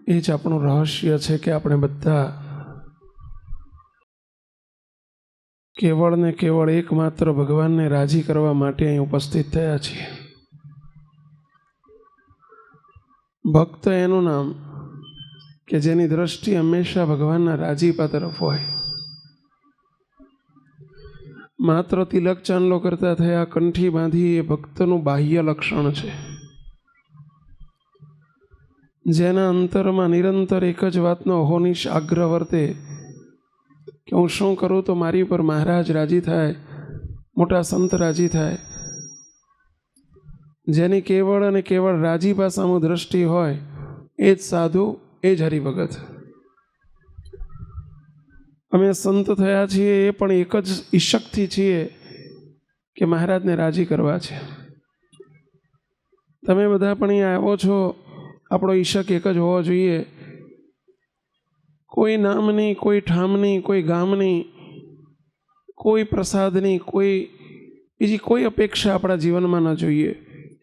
એ જ આપણું રહસ્ય છે કે આપણે બધા કેવળ ને કેવળ એકમાત્ર ભગવાનને રાજી કરવા માટે અહીં ઉપસ્થિત થયા છીએ. ભક્ત એનું નામ કે જેની દ્રષ્ટિ હંમેશા ભગવાનના રાજીપા તરફ હોય. માત્ર તિલક ચાંદલો કરતા થયા, કંઠી બાંધી એ ભક્તનું બાહ્ય લક્ષણ છે. જેના અંતરમાં નિરંતર એક જ વાતનો અહોનિશ આગ્રહ વર્તે કે હું શું કરું તો મારી પર મહારાજ રાજી થાય, મોટા સંત રાજી થાય. જેની કેવળ અને કેવળ રાજીપા સામુ દ્રષ્ટિ હોય એ જ સાધુ, એ જ હરિભગત. અમે સંત થયા છીએ એ પણ એક જ ઈશકથી છીએ કે મહારાજને રાજી કરવા છે. તમે બધા પણ અહીંયા આવો છો, આપણો ઈશક એક જ હોવો જોઈએ. કોઈ નામની, કોઈ ઠામની, કોઈ ગામની, કોઈ પ્રસાદની, કોઈ બીજી કોઈ અપેક્ષા આપણા જીવનમાં ન જોઈએ.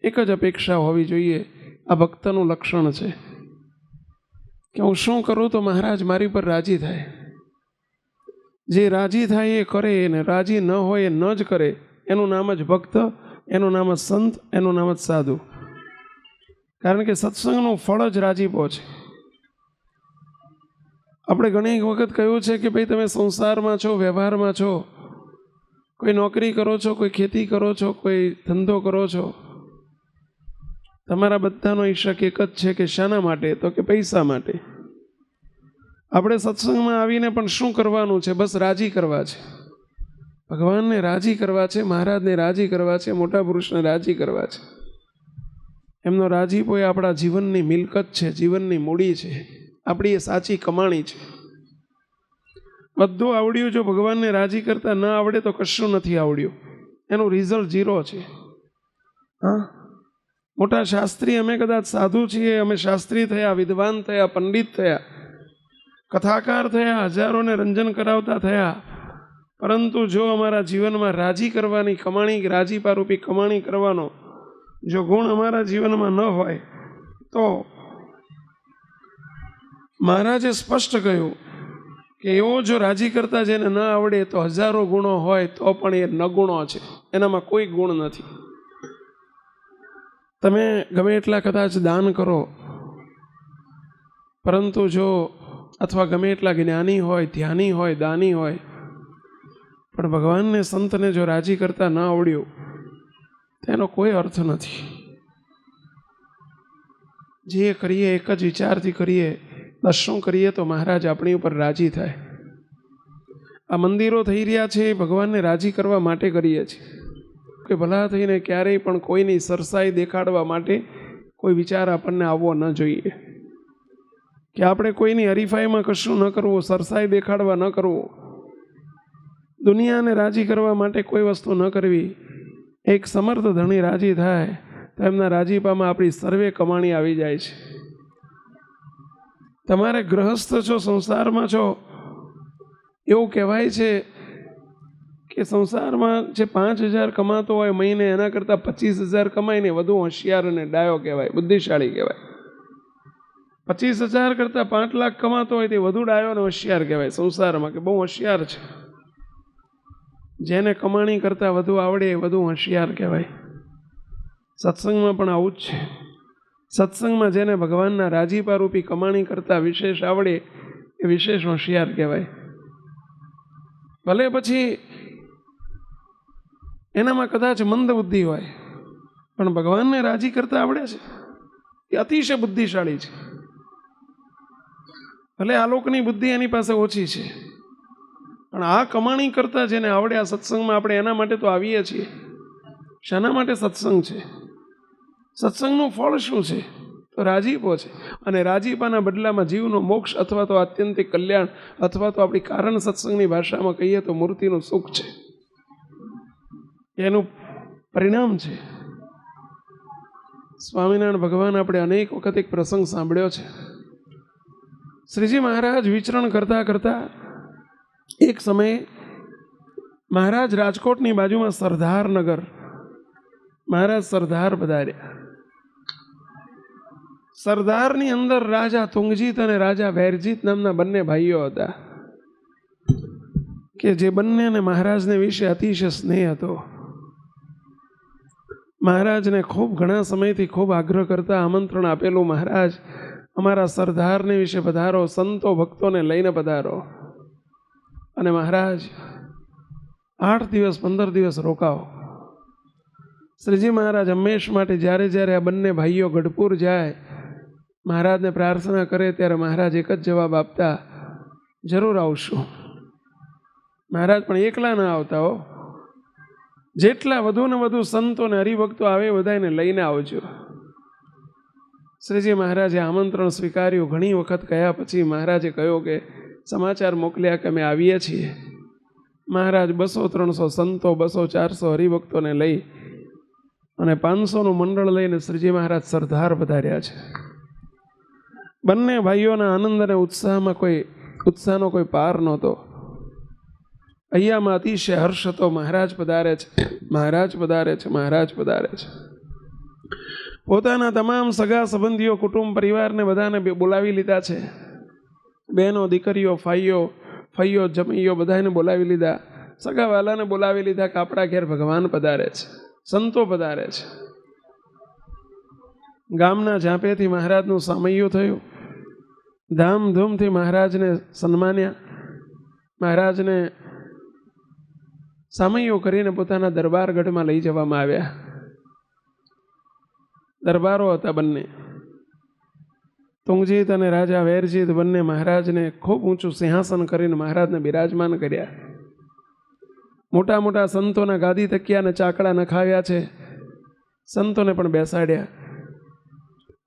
એક જ અપેક્ષા હોવી જોઈએ. આ ભક્તનું લક્ષણ છે કે હું શું કરું તો મહારાજ મારી પર રાજી થાય. જે રાજી થાય એ કરે, ને રાજી ન હોય એ ન જ કરે. એનું નામ જ ભક્ત, એનું નામ જ સંત, એનું નામ જ સાધુ. કારણ કે સત્સંગનું ફળ જ રાજીપો છે. આપણે ઘણી વખત કહ્યું છે કે ભાઈ તમે સંસારમાં છો, વ્યવહારમાં છો, કોઈ નોકરી કરો છો, કોઈ ખેતી કરો છો, કોઈ ધંધો કરો છો, તમારા બધાનો ઈશક એક જ છે કે શાના માટે? તો કે પૈસા માટે. આપણે સત્સંગમાં આવીને પણ શું કરવાનું છે? બસ રાજી કરવા છે. ભગવાનને રાજી કરવા છે, મહારાજને રાજી કરવા છે, મોટા પુરુષને રાજી કરવા છે. એમનો રાજીપો એ આપણા જીવનની મિલકત છે, જીવનની મૂડી છે, આપણી એ સાચી કમાણી છે. બધું આવડ્યું, જો ભગવાનને રાજી કરતા ન આવડે તો કશું નથી આવડ્યું. એનું રિઝલ્ટ 0 છે. હા, મોટા શાસ્ત્રી અમે કદાચ સાધુ છીએ, અમે શાસ્ત્રી થયા, વિદ્વાન થયા, પંડિત થયા, કથાકાર થયા, હજારોને રંજન કરાવતા થયા, પરંતુ જો અમારા જીવનમાં રાજી કરવાની કમાણી, રાજીપારૂપી કમાણી કરવાનો જો ગુણ અમારા જીવનમાં ન હોય તો મહારાજે સ્પષ્ટ કહ્યું કે એવો જો રાજી કરતા જેને ન આવડે તો હજારો ગુણો હોય તો પણ એ નગુણો છે, એનામાં કોઈ ગુણ નથી. તમે ગમે એટલા કદાચ દાન કરો, પરંતુ જો અથવા ગમે એટલા જ્ઞાની હોય, ધ્યાની હોય, દાની હોય, પણ ભગવાનને, સંતને જો રાજી કરતા ન આવડ્યું તેનો કોઈ અર્થ નથી. જે કરીએ એક જ વિચારથી કરીએ, બસ શું કરીએ તો મહારાજ આપણી ઉપર રાજી થાય. આ મંદિરો થઈ રહ્યા છે એ ભગવાનને રાજી કરવા માટે કરીએ છીએ કે ભલા થઈને ક્યારેય પણ કોઈની સરસાઈ દેખાડવા માટે કોઈ વિચાર આપણને આવવો ન જોઈએ. કે આપણે કોઈની હરીફાઈમાં કશું ન કરવું, સરસાઈ દેખાડવા ન કરવું, દુનિયાને રાજી કરવા માટે કોઈ વસ્તુ ન કરવી. એક સમર્થ ધણી રાજી થાય તો એમના રાજીપામાં આપણી સર્વે કમાણી આવી જાય છે. તમારે ગ્રહસ્થ છો, સંસારમાં છો, એવું કહેવાય છે કે સંસારમાં જે 5,000 કમાતો હોય મહિને, એના કરતાં 25,000 કમાઈને વધુ હોશિયાર અને ડાયો કહેવાય, બુદ્ધિશાળી કહેવાય. 25,000 કરતાં 5 લાખ કમાતો હોય તે વધુ ડાયો અને હોશિયાર કહેવાય સંસારમાં, કે બહુ હોશિયાર છે. જેને કમાણી કરતાં વધુ આવડે એ વધુ હોશિયાર કહેવાય. સત્સંગમાં પણ આવું જ છે. સત્સંગમાં જેને ભગવાનના રાજીપારૂપી કમાણી કરતાં વિશેષ આવડે એ વિશેષ હોશિયાર કહેવાય. ભલે પછી એનામાં કદાચ મંદ બુદ્ધિ હોય, પણ ભગવાનને રાજી કરતા આવડે છે એ અતિશય બુદ્ધિશાળી છે. ભલે આ લોકની બુદ્ધિ એની પાસે ઓછી છે, પણ આ કમાણી કરતા જેને આવડે, આ સત્સંગમાં આપણે એના માટે તો આવીએ છીએ. શાના માટે સત્સંગ છે? સત્સંગનું ફળ શું છે? તો રાજીપો છે. અને રાજીપાના બદલામાં જીવનો મોક્ષ અથવા તો આત્યંતિક કલ્યાણ, અથવા તો આપણી કારણ સત્સંગની ભાષામાં કહીએ તો મૂર્તિનું સુખ છે. એનું પરિણામ છે. સ્વામિનારાયણ ભગવાન આપણે અનેક વખત એક પ્રસંગ સાંભળ્યો છે. શ્રીજી મહારાજ વિચરણ કરતા કરતા એક સમયે મહારાજ રાજકોટની બાજુમાં સરદાર નગર, મહારાજ સરદાર પધાર્યા. સરદારની અંદર રાજા તુંગજીત અને રાજા વૈરજીત નામના બંને ભાઈઓ હતા કે જે બંનેને મહારાજને વિશે અતિશય સ્નેહ હતો. મહારાજને ખૂબ ઘણા સમયથી ખૂબ આગ્રહ કરતા આમંત્રણ આપેલું, મહારાજ અમારા સરદારને વિશે પધારો, સંતો ભક્તોને લઈને પધારો. અને મહારાજ 8 દિવસ 15 દિવસ રોકાઓ. શ્રીજી મહારાજ હંમેશ માટે જ્યારે જ્યારે આ બંને ભાઈઓ ગઢપુર જાય, મહારાજને પ્રાર્થના કરે ત્યારે મહારાજ એક જ જવાબ આપતા, જરૂર આવશું. મહારાજ પણ એકલા ના આવતા હો, જેટલા વધુ ને વધુ સંતો ને હરિભક્તો આવે બધાને લઈને આવજો. શ્રીજી મહારાજે આમંત્રણ સ્વીકાર્યું. ઘણી વખત કહ્યા પછી મહારાજે કહ્યું કે સમાચાર મોકલ્યા કે અમે આવીએ છીએ. મહારાજ 200-300 સંતો 200-400 હરિભક્તોને લઈ અને 500નું મંડળ લઈને શ્રીજી મહારાજ સરદાર પધાર્યા છે. બંને ભાઈઓના આનંદ અને ઉત્સાહનો કોઈ પાર નહોતો. અહીંયામાં અતિશય હર્ષ હતો. મહારાજ પધારે છે, મહારાજ પધારે છે, મહારાજ પધારે છે. પોતાના તમામ સગા સંબંધીઓ, કુટુંબ પરિવારને બધાને બોલાવી લીધા છે. બહેનો, દીકરીઓ, ફઈઓ, જમૈયો બધાને બોલાવી લીધા. સગાવાલાને બોલાવી લીધા કે આપણા ઘેર ભગવાન પધારે છે, સંતો પધારે છે. ગામના ઝાંપેથી મહારાજનું સામૈયું થયું. ધામધૂમથી મહારાજને સન્માન્યા. મહારાજને સામૈયું કરીને પોતાના દરબારગઢમાં લઈ જવામાં આવ્યા. દરબારો હતા બંને. તુંગજીત અને રાજા વૈરજીત બંને મહારાજને ખૂબ ઊંચું સિંહાસન કરીને મહારાજને બિરાજમાન કર્યા. મોટા મોટા સંતોના ગાદી તકિયા અને ચાકડા નખાવ્યા છે. સંતોને પણ બેસાડ્યા.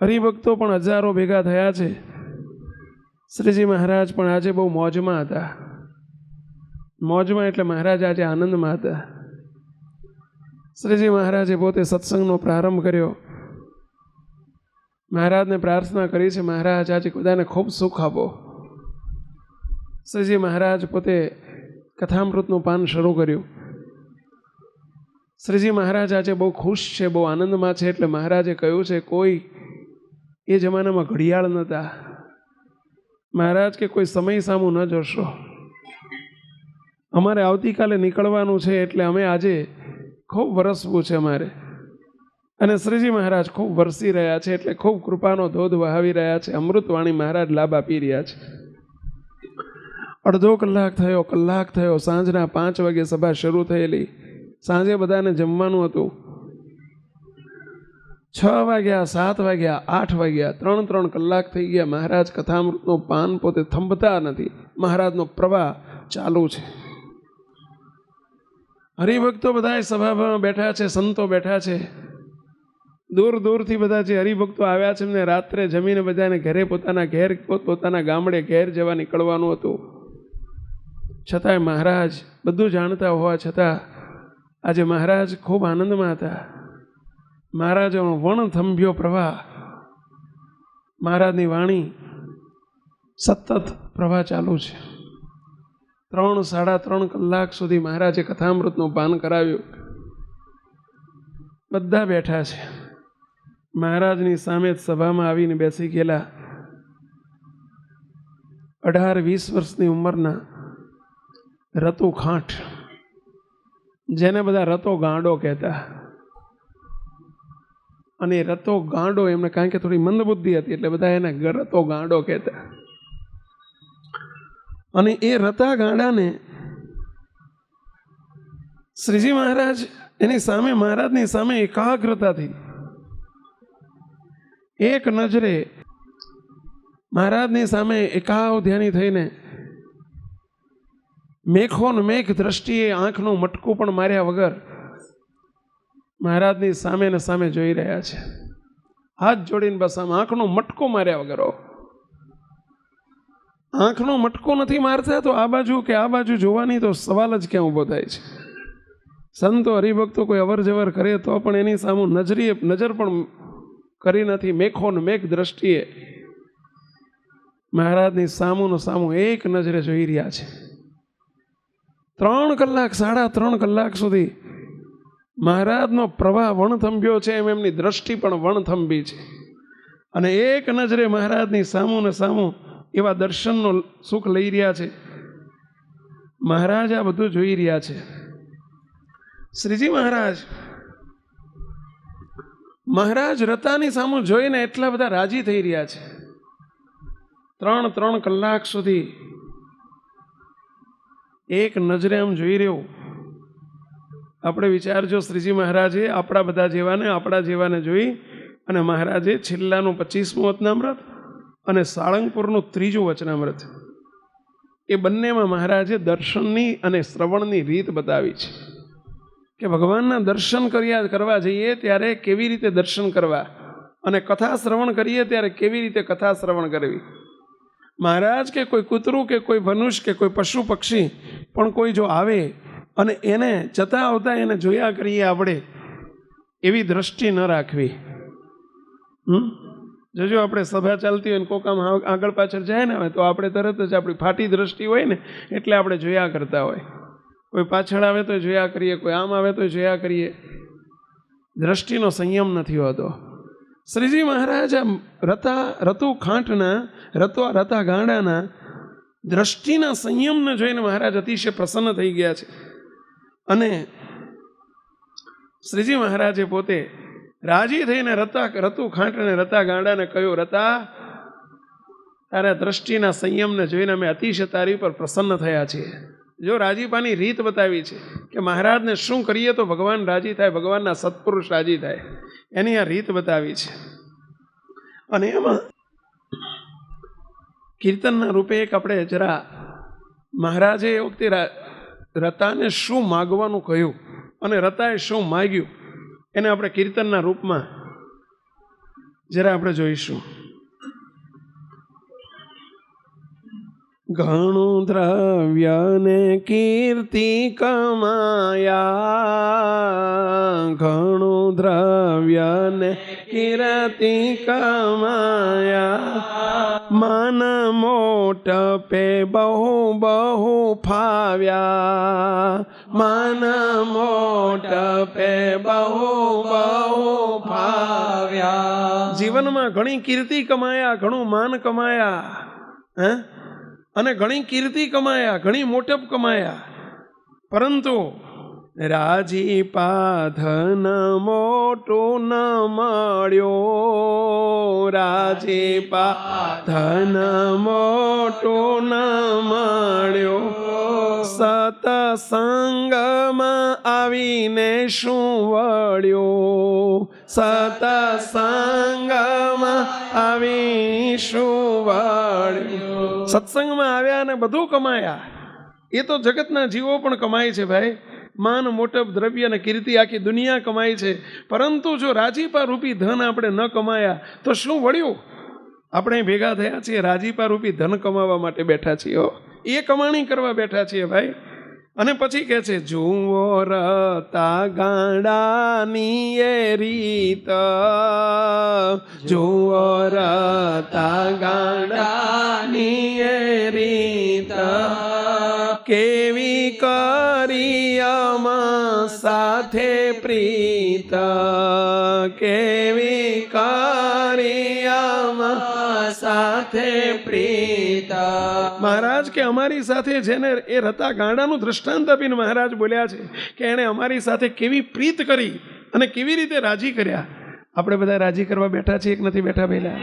હરિભક્તો પણ હજારો ભેગા થયા છે. શ્રીજી મહારાજ પણ આજે બહુ મોજમાં હતા. મોજમાં એટલે મહારાજ આજે આનંદમાં હતા. શ્રીજી મહારાજે પોતે સત્સંગનો પ્રારંભ કર્યો. મહારાજને પ્રાર્થના કરી છે, મહારાજ આજે બધાને ખૂબ સુખ આપો. શ્રીજી મહારાજ પોતે કથામૃતનું પાન શરૂ કર્યું. શ્રીજી મહારાજ આજે બહુ ખુશ છે, બહુ આનંદમાં છે. એટલે મહારાજે કહ્યું છે, કોઈ એ જમાનામાં ઘડિયાળ નહોતા. મહારાજ કે કોઈ સમય સામું ન જોશો. અમારે આવતીકાલે નીકળવાનું છે એટલે અમે આજે ખૂબ વરસવું છે અમારે. અને શ્રીજી મહારાજ ખૂબ વરસી રહ્યા છે એટલે ખૂબ કૃપાનો ધોધ વહાવી રહ્યા છે. અમૃતવાણી મહારાજ લાભ આપી રહ્યા છે. અડધો કલાક થયો, સાંજના 5 વાગે સભા શરૂ થયેલી. સાંજે બધાને જમવાનું હતું. 6 વાગ્યા, 7 વાગ્યા, 8 વાગ્યા, 3 કલાક થઈ ગયા. મહારાજ કથામૃતનું પાન પોતે થંભતા નથી. મહારાજનો પ્રવાહ ચાલુ છે. હરિભક્તો બધા સભામાં બેઠા છે, સંતો બેઠા છે. દૂર દૂરથી બધા જે હરિભક્તો આવ્યા છે એમને રાત્રે જમીને બધાને ઘરે પોતાના ગામડે ઘેર જવા નીકળવાનું હતું. છતાંય મહારાજ બધું જાણતા હોવા છતાં આજે મહારાજ ખૂબ આનંદમાં હતા. મહારાજનો વણથંભ્યો પ્રવાહ, મહારાજની વાણી સતત પ્રવાહ ચાલુ છે. 3-3.5 કલાક સુધી મહારાજે કથામૃતનું પાન કરાવ્યું. બધા બેઠા છે. મહારાજની સામે સભામાં આવીને બેસી ગયેલા 18-20 વર્ષની ઉંમરના રતુ ખાંટ, જેને બધા રતો ગાંડો કહેતા. અને રતો ગાંડો એમને કારણ કે થોડી મંદબુદ્ધિ હતી એટલે બધા એને રતો ગાંડો કહેતા. અને એ રતા ગાંડાને શ્રીજી મહારાજ એની સામે, મહારાજની સામે એકાગ્રતાથી એક નજરે મહારાજની સામે એકાવ ધ્યાની થઈને મેઘ દ્રષ્ટિએ આંખનું મટકું પણ માર્યા વગર મહારાજની સામે ને સામે જોઈ રહ્યા છે. હાથ જોડીને બસ આમ આંખનું મટકું માર્યા વગર. આંખનું મટકું નથી મારતા તો આ બાજુ કે આ બાજુ જોવાની તો સવાલ જ ક્યાં ઊભો થાય છે. સંતો હરિભક્તો કોઈ અવર જવર કરે તો પણ એની સામે નજર પણ કરી નથી. મેઘ દ્રષ્ટિએ મહારાજની સામું એક નજરે જોઈ રહ્યા છે. 3 કલાક 3.5 કલાક સુધી મહારાજનો પ્રવાહ વણથંભ્યો છે. એમની દ્રષ્ટિ પણ વણથંભી છે. અને એક નજરે મહારાજની સામું ને સામું એવા દર્શનનો સુખ લઈ રહ્યા છે. મહારાજ આ બધું જોઈ રહ્યા છે. શ્રીજી મહારાજ રતાની સામું જોઈને એટલા બધા રાજી થઈ રહ્યા છે. 3 કલાક સુધી એક નજરે આમ જોઈ રહ્યો. આપણે વિચારજો, શ્રીજી મહારાજે આપણા જેવાને જોઈ અને મહારાજે છેલ્લાનું 25મું વચનામૃત અને સાળંગપુરનું 3જું વચનામૃત, એ બંનેમાં મહારાજે દર્શનની અને શ્રવણની રીત બતાવી છે કે ભગવાનના દર્શન કરવા જઈએ ત્યારે કેવી રીતે દર્શન કરવા, અને કથા શ્રવણ કરીએ ત્યારે કેવી રીતે કથા શ્રવણ કરવી. મહારાજ કે કોઈ કૂતરું કે કોઈ મનુષ્ય કે કોઈ પશુ પક્ષી પણ કોઈ જો આવે અને એને જતા આવતા એને જોયા કરીએ આપણે, એવી દ્રષ્ટિ ન રાખવી. જોજો, આપણે સભા ચાલતી હોય ને કોક આમ આગળ પાછળ જાય ને તો આપણે તરત જ આપણી ફાટી દ્રષ્ટિ હોય ને એટલે આપણે જોયા કરતા હોય. કોઈ પાછળ આવે તો જોયા કરીએ, કોઈ આમ આવે તો જોયા કરીએ. દ્રષ્ટિનો સંયમ નથી હોતો. શ્રીજી મહારાજ રતા ગાંડાના દ્રષ્ટિના સંયમને જોઈને મહારાજ અતિશય પ્રસન્ન થઈ ગયા છે. અને શ્રીજી મહારાજે પોતે રાજી થઈને રતું ખાંટને રતા ગાંડાને કહ્યું, રતા, તારા દ્રષ્ટિના સંયમને જોઈને અમે અતિશય તારી પર પ્રસન્ન થયા છીએ. જો રાજીપાની રીત બતાવી છે કે મહારાજને શું કરીએ તો ભગવાન રાજી થાય, ભગવાનના સત્પુરુષ રાજી થાય, એની આ રીત બતાવી છે. અને એમાં કીર્તનના રૂપે એક આપણે જરા મહારાજે એ વખતે રતાને શું માગવાનું કહ્યું અને રતાએ શું માગ્યું એને આપણે કીર્તનના રૂપમાં જરા આપણે જોઈશું. ઘણું દ્રવ્ય ને કીર્તિ કમાયા, ઘણું દ્રવ્ય ને કીર્તિ કમાયા, મન મોટપે બહુ ફાવ્યા, મન મોટપે બહુ ફાવ્યા. જીવનમાં ઘણી કીર્તિ કમાયા, ઘણું માન કમાયા, અને ઘણી કીર્તિ કમાયા, ઘણી મોટપ કમાયા, પરંતુ રાજીપા ધન મોટું ન મળ્યો, રાજીપા ધન મોટું ન મળ્યો. સતસંગમાં આવીને શું વળ્યો, સતસંગમાં આવી શું વળ્યો. સત્સંગમાં આવ્યા અને બધું કમાયા. એ તો જગતના જીવો પણ કમાય છે ભાઈ, માન મોટપ દ્રવ્ય અને કીર્તિ આખી દુનિયા કમાય છે, પરંતુ જો રાજીપા રૂપી ધન આપણે ન કમાયા તો શું વળ્યું? આપણે ભેગા થયા છીએ રાજીપા રૂપી ધન કમાવા માટે બેઠા છીએ, એ કમાણી કરવા બેઠા છીએ ભાઈ. અને પછી કહે છે, જુઓ રતા ગાંડાની એ રીત, જુઓ રતા ગાંડાની એ રીત, કેવી કરી આમાં સાથે પ્રીત, કેવી કરી આમાં સાથે પ્રીત. મહારાજ કે અમારી સાથે જેને એ રતા ગાંડાનું દ્રષ્ટાંત આપીને મહારાજ બોલ્યા છે કે એણે અમારી સાથે કેવી પ્રીત કરી અને કેવી રીતે રાજી કર્યા. આપણે બધા રાજી કરવા બેઠા છીએ, એક નથી બેઠા પહેલા?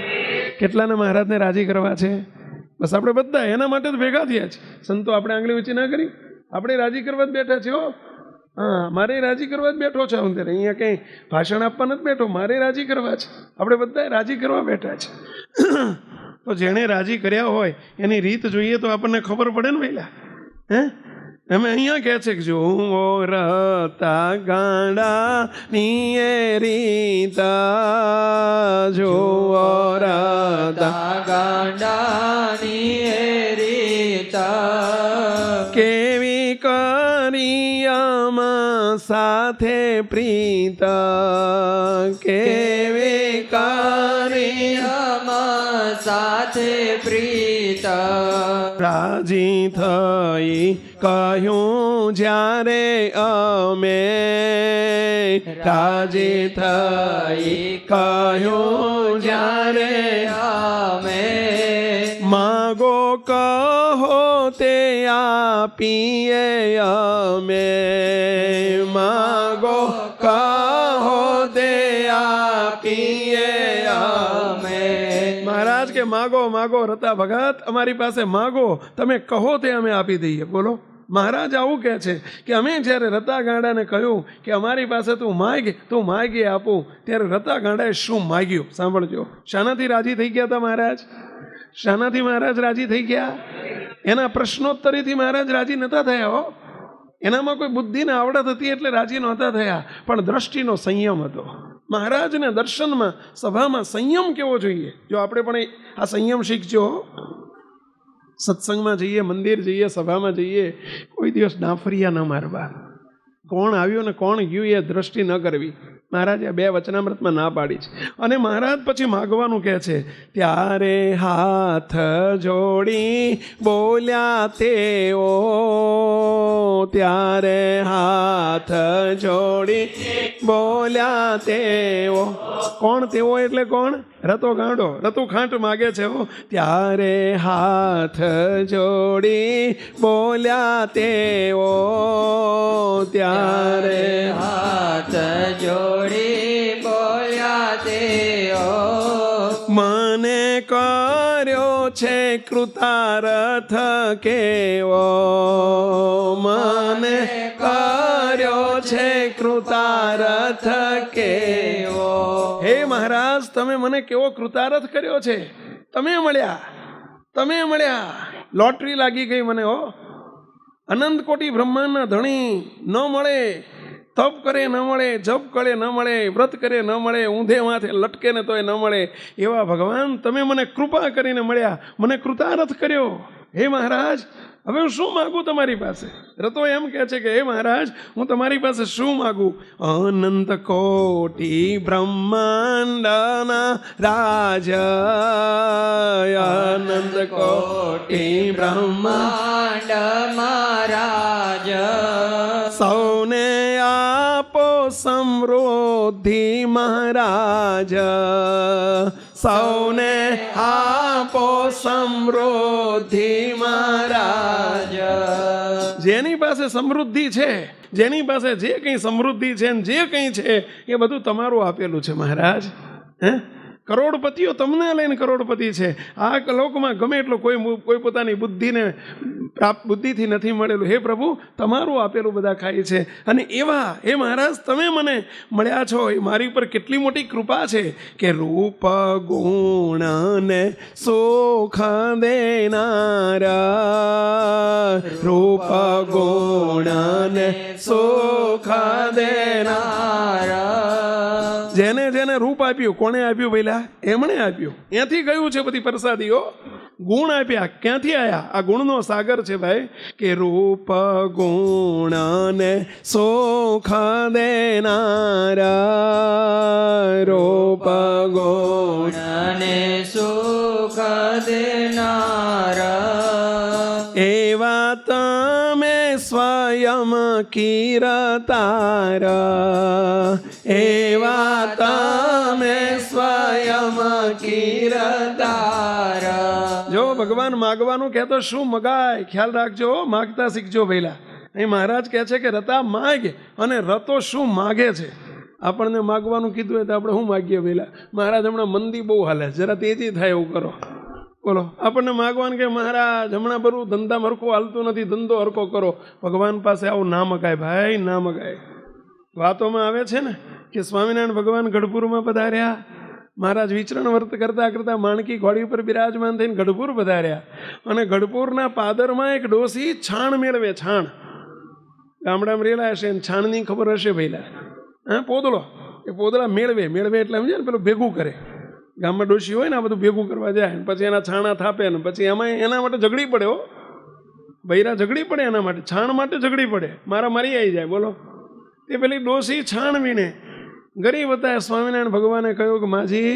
કેટલાને મહારાજને રાજી કરવા છે? બસ આપણે બધા એના માટે જ ભેગા થયા છે. સંતો આપણે આંગળી ઊંચી ના કરી, આપણે રાજી કરવા જ બેઠા છે. હા, મારે રાજી કરવા જ બેઠો છે. હું ત્યારે અહીંયા કંઈ ભાષણ આપવા નથી બેઠો, મારે રાજી કરવા છે. આપણે બધા રાજી કરવા બેઠા છે. તો જેણે રાજી કર્યા હોય એની રીત જોઈએ તો આપણને ખબર પડે ને પહેલા. અમે અહીંયા કહે છે કે જો રતા ગાંડા ની એ રીત, જો રતા ગાંડા ની એ રીત, કેવી કરી આમાં સાથે પ્રીત, કેવી કરી આમાં સાથે પ્રીત. રાજી થઈ કહ્યું જ્યારે અમે રાજી થઈ કહ્યું જ્યારે અમે માગો કહો તે આપીએ અમે માગો કહો તે આપીએ અમે મહારાજ કે માગો માગો રતા ભગત અમારી પાસે માગો તમે કહો તે અમે આપી દઈએ બોલો મહારાજ આવું કહે છે કે અમે જ્યારે રતા ગાંડાને કહ્યું કે અમારી પાસે તું માગી આપું ત્યારે રતા ગાંડાએ શું માગ્યું સાંભળજો શાનાથી રાજી થઈ ગયા હતા મહારાજ શાનાથી મહારાજ રાજી થઈ ગયા એના પ્રશ્નોત્તરીથી મહારાજ રાજી નહોતા થયા હો એનામાં કોઈ બુદ્ધિને આવડત હતી એટલે રાજી નહોતા થયા પણ દ્રષ્ટિનો સંયમ હતો મહારાજને દર્શનમાં સભામાં સંયમ કેવો જોઈએ જો આપણે પણ આ સંયમ શીખજો સત્સંગમાં જઈએ મંદિર જઈએ સભામાં જઈએ કોઈ દિવસ ડાફરિયા ન મારવા કોણ આવ્યું ને કોણ ગયું એ દ્રષ્ટિ ન કરવી મહારાજે 2 વચનામૃતમાં ના પાડી છે અને મહારાજ પછી માગવાનું કહે છે ત્યારે હાથ જોડી બોલ્યા તેઓ ત્યારે હાથ જોડી બોલ્યા તેઓ કોણ તેઓ એટલે કોણ રતો ગાંડો રતો ખાંટ માગે છે ત્યારે હાથ જોડી બોલ્યા તેઓ ત્યારે હાથ જોડી બોલ્યા તેઓ મને કર્યો છે કૃતાર્થ કેવો મને કર્યો છે કૃતાર્થ કેવો હે મહારાજ તમે મને કેવો કૃતાર્થ કર્યો છે તમે મળ્યા લોટરી લાગી ગઈ મને હો અનંત કોટી બ્રહ્માંડના ધણી ન મળે તપ કરે ન મળે જપ કરે ન મળે વ્રત કરે ન મળે ઊંધે માથે લટકે ને તોય ન મળે એવા ભગવાન તમે મને કૃપા કરીને મળ્યા મને કૃતાર્થ કર્યો હે મહારાજ હવે હું શું માગું તમારી પાસે રતો એમ કહે છે કે હે મહારાજ હું તમારી પાસે શું માગું અનંત કોટી બ્રહ્માંડના રાજ અનંત કોટી બ્રહ્માંડ મહારાજ સૌને આપો સમૃદ્ધિ મહારાજ સૌને આપો સમૃદ્ધિ મહારાજ જેની પાસે સમૃદ્ધિ છે જેની પાસે જે કંઈ સમૃદ્ધિ છે ને જે કંઈ છે એ બધું તમારું આપેલું છે મહારાજ હે કરોડપતિઓ તમને લઈને કરોડપતિ છે આ લોકમાં ગમે એટલો કોઈ પોતાની બુદ્ધિથી નથી મળેલું હે પ્રભુ તમારું આપેલું બધા ખાય છે અને એવા હે મહારાજ તમે મને મળ્યા છો એ મારી ઉપર કેટલી મોટી કૃપા છે કે રૂપ ગુણ ને સુખ દેનારા રૂપ ગુણ ને સુખ દેનારા જેને જેને રૂપ આપ્યું કોણે આપ્યું પહેલા એમણે આપ્યું ત્યાંથી ગયું છે બધી પ્રસાદીઓ ગુણ આપ્યા ક્યાંથી આવ્યા આ ગુણનો સાગર છે ભાઈ કે રૂપ ગુણ ને સુખ દેનારા રૂપ ગુણ ને સુખ દેનારા એવા તમે સ્વયં કીર્તારા એવા તમે સ્વયં કીર્તારા જો ભગવાન માગવાનું કહેતો શું મગાય ખ્યાલ રાખજો માગતા શીખજો પહેલા અહીં મહારાજ કહે છે કે રતા માગ અને રતો શું માગે છે આપણને માગવાનું કીધું હોય તો આપણે શું માગીએ પહેલા મહારાજ હમણાં મંદી બહુ હાલે જરા તેજી થાય એવું કરો બોલો આપણને માગવાનું કે મહારાજ હમણાં બધું ધંધામાં હરખું હાલતું નથી ધંધો હરખો કરો ભગવાન પાસે આવું ના મગાય ભાઈ ના મગાય વાતોમાં આવે છે ને કે સ્વામિનારાયણ ભગવાન ગઢપુરમાં પધાર્યા મહારાજ વિચરણ વર્ત કરતાં કરતાં માણકી ઘોડી ઉપર બિરાજમાન થઈને ગઢપુર પધાર્યા અને ગઢપુરના પાદરમાં એક ડોસી છાણ મેળવે છાણ ગામડામાં રેલા હશે ને છાણની ખબર હશે પહેલાં હા પોદળો એ પોદળા મેળવે એટલે સમજે ને પેલું ભેગું કરે ગામમાં ડોશી હોય ને આ બધું ભેગું કરવા જાય પછી એના છાણા થાપે ને પછી એમાં એના માટે ઝઘડી પડે હો બૈરા ઝઘડી પડે એના માટે છાણ માટે ઝઘડી પડે મારી આવી જાય બોલો તે પેલી ડોશી છાણ વીણે ગરીબ હતા સ્વામિનારાયણ ભગવાને કહ્યું કે માજી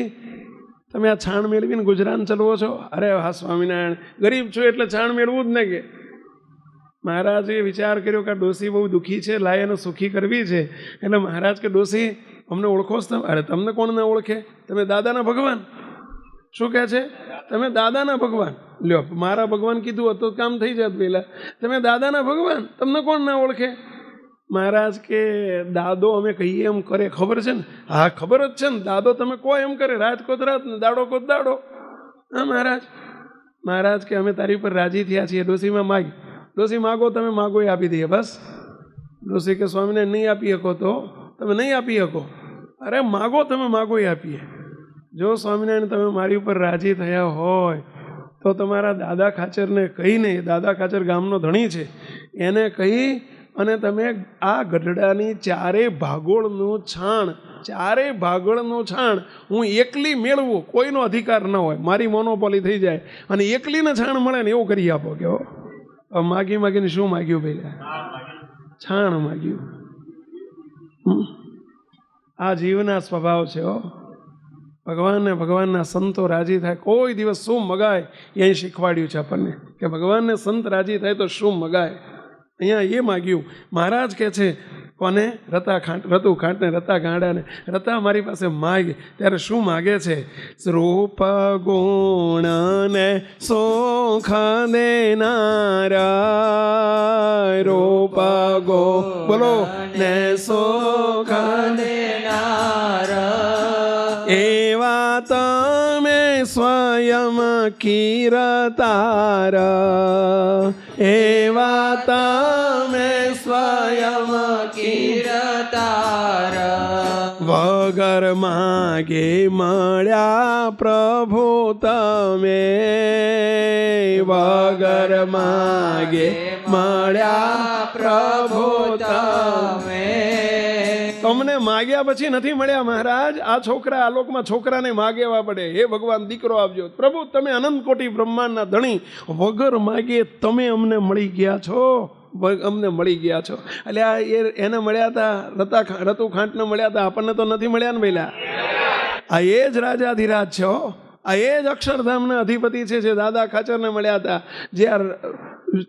તમે આ છાણ મેળવીને ગુજરાન ચલાવો છો અરે હા સ્વામિનારાયણ ગરીબ છો એટલે છાણ મેળવું જ ને કે મહારાજે વિચાર કર્યો કે ડોસી બહુ દુઃખી છે, લાય એને સુખી કરવી છે. એટલે મહારાજ કે ડોસી અમને ઓળખો જ તમે? અરે તમને કોણ ના ઓળખે? તમે દાદાના ભગવાન. શું કહે છે? તમે દાદાના ભગવાન. લ્યો, મારા ભગવાન કીધું હોત તો કામ થઈ જાત પહેલાં. તમે દાદાના ભગવાન, તમને કોણ ના ઓળખે? મહારાજ કે દાદો અમે કહીએ એમ કરે, ખબર છે ને? હા ખબર જ છે ને, દાદો તમે કહો એમ કરે, રાત કોત રાત ને દાડો કોત દાડો. હા મહારાજ. મહારાજ કે અમે તારી પર રાજી થયા છીએ, ડોસીમાં માગી. ડોસી માગો, તમે માગો એ આપી દઈએ બસ. ડોસી કે સ્વામીને નહીં આપી શકો તો તમે નહીં આપી શકો. અરે માગો, તમે માગો એ આપીએ. જો સ્વામિનારાયણ તમે મારી ઉપર રાજી થયા હોય તો તમારા દાદા ખાચરને કહીને, દાદા ખાચર ગામનો ધણી છે, એને કહી અને તમે આ ગઢડાની ચારે ભાગોળનું છાણ હું એકલી મેળવું, કોઈનો અધિકાર ન હોય, મારી મોનોપોલી થઈ જાય અને એકલીને છાણ મળે ને એવું કરી આપો. કે માગી માગીને શું માગ્યું પહેલા? છાણ માગ્યું. આ જીવના સ્વભાવ છે. ભગવાનને, ભગવાનના સંતો રાજી થાય, કોઈ દિવસ શું મગાય એ અહીં શીખવાડ્યું છે આપણને કે ભગવાનને સંત રાજી થાય તો શું મગાય. અહીંયા એ માગ્યું. મહારાજ કહે છે કોને? રતુ ખાંટને, રતા ગાંડાને. રતા મારી પાસે માગે ત્યારે શું માગે છે? રૂપ ગુણ ને સુખ દેનારા, રૂપ ગો બોલો ને સુખ દેનારા, એવા તમે સ્વયં કીર્તારા, એવા તમે સ્વયં કીર્તારા. વગર માગે મળ્યા પ્રભુ તમે, વગર માગે મળ્યા પ્રભુ તમે. તમને માગ્યા પછી નથી મળ્યા મહારાજ. આ છોકરા આ લોકમાં છોકરાને માગેવા પડે, હે ભગવાન દીકરો આપજો. પ્રભુ તમે અનંત કોટી બ્રહ્માંડના ધણી, વગર માગે તમે અમને મળી ગયા છો, અમને મળી ગયા છો. એટલે આ એને મળ્યા હતા, રતુ ખાંટને મળ્યા હતા, આપણને તો નથી મળ્યા ને પહેલા. આ એ જ રાજાધિરાજ છે. આ એ જ અક્ષરધામના અધિપતિ છે જે દાદા ખાચરને મળ્યા હતા, જે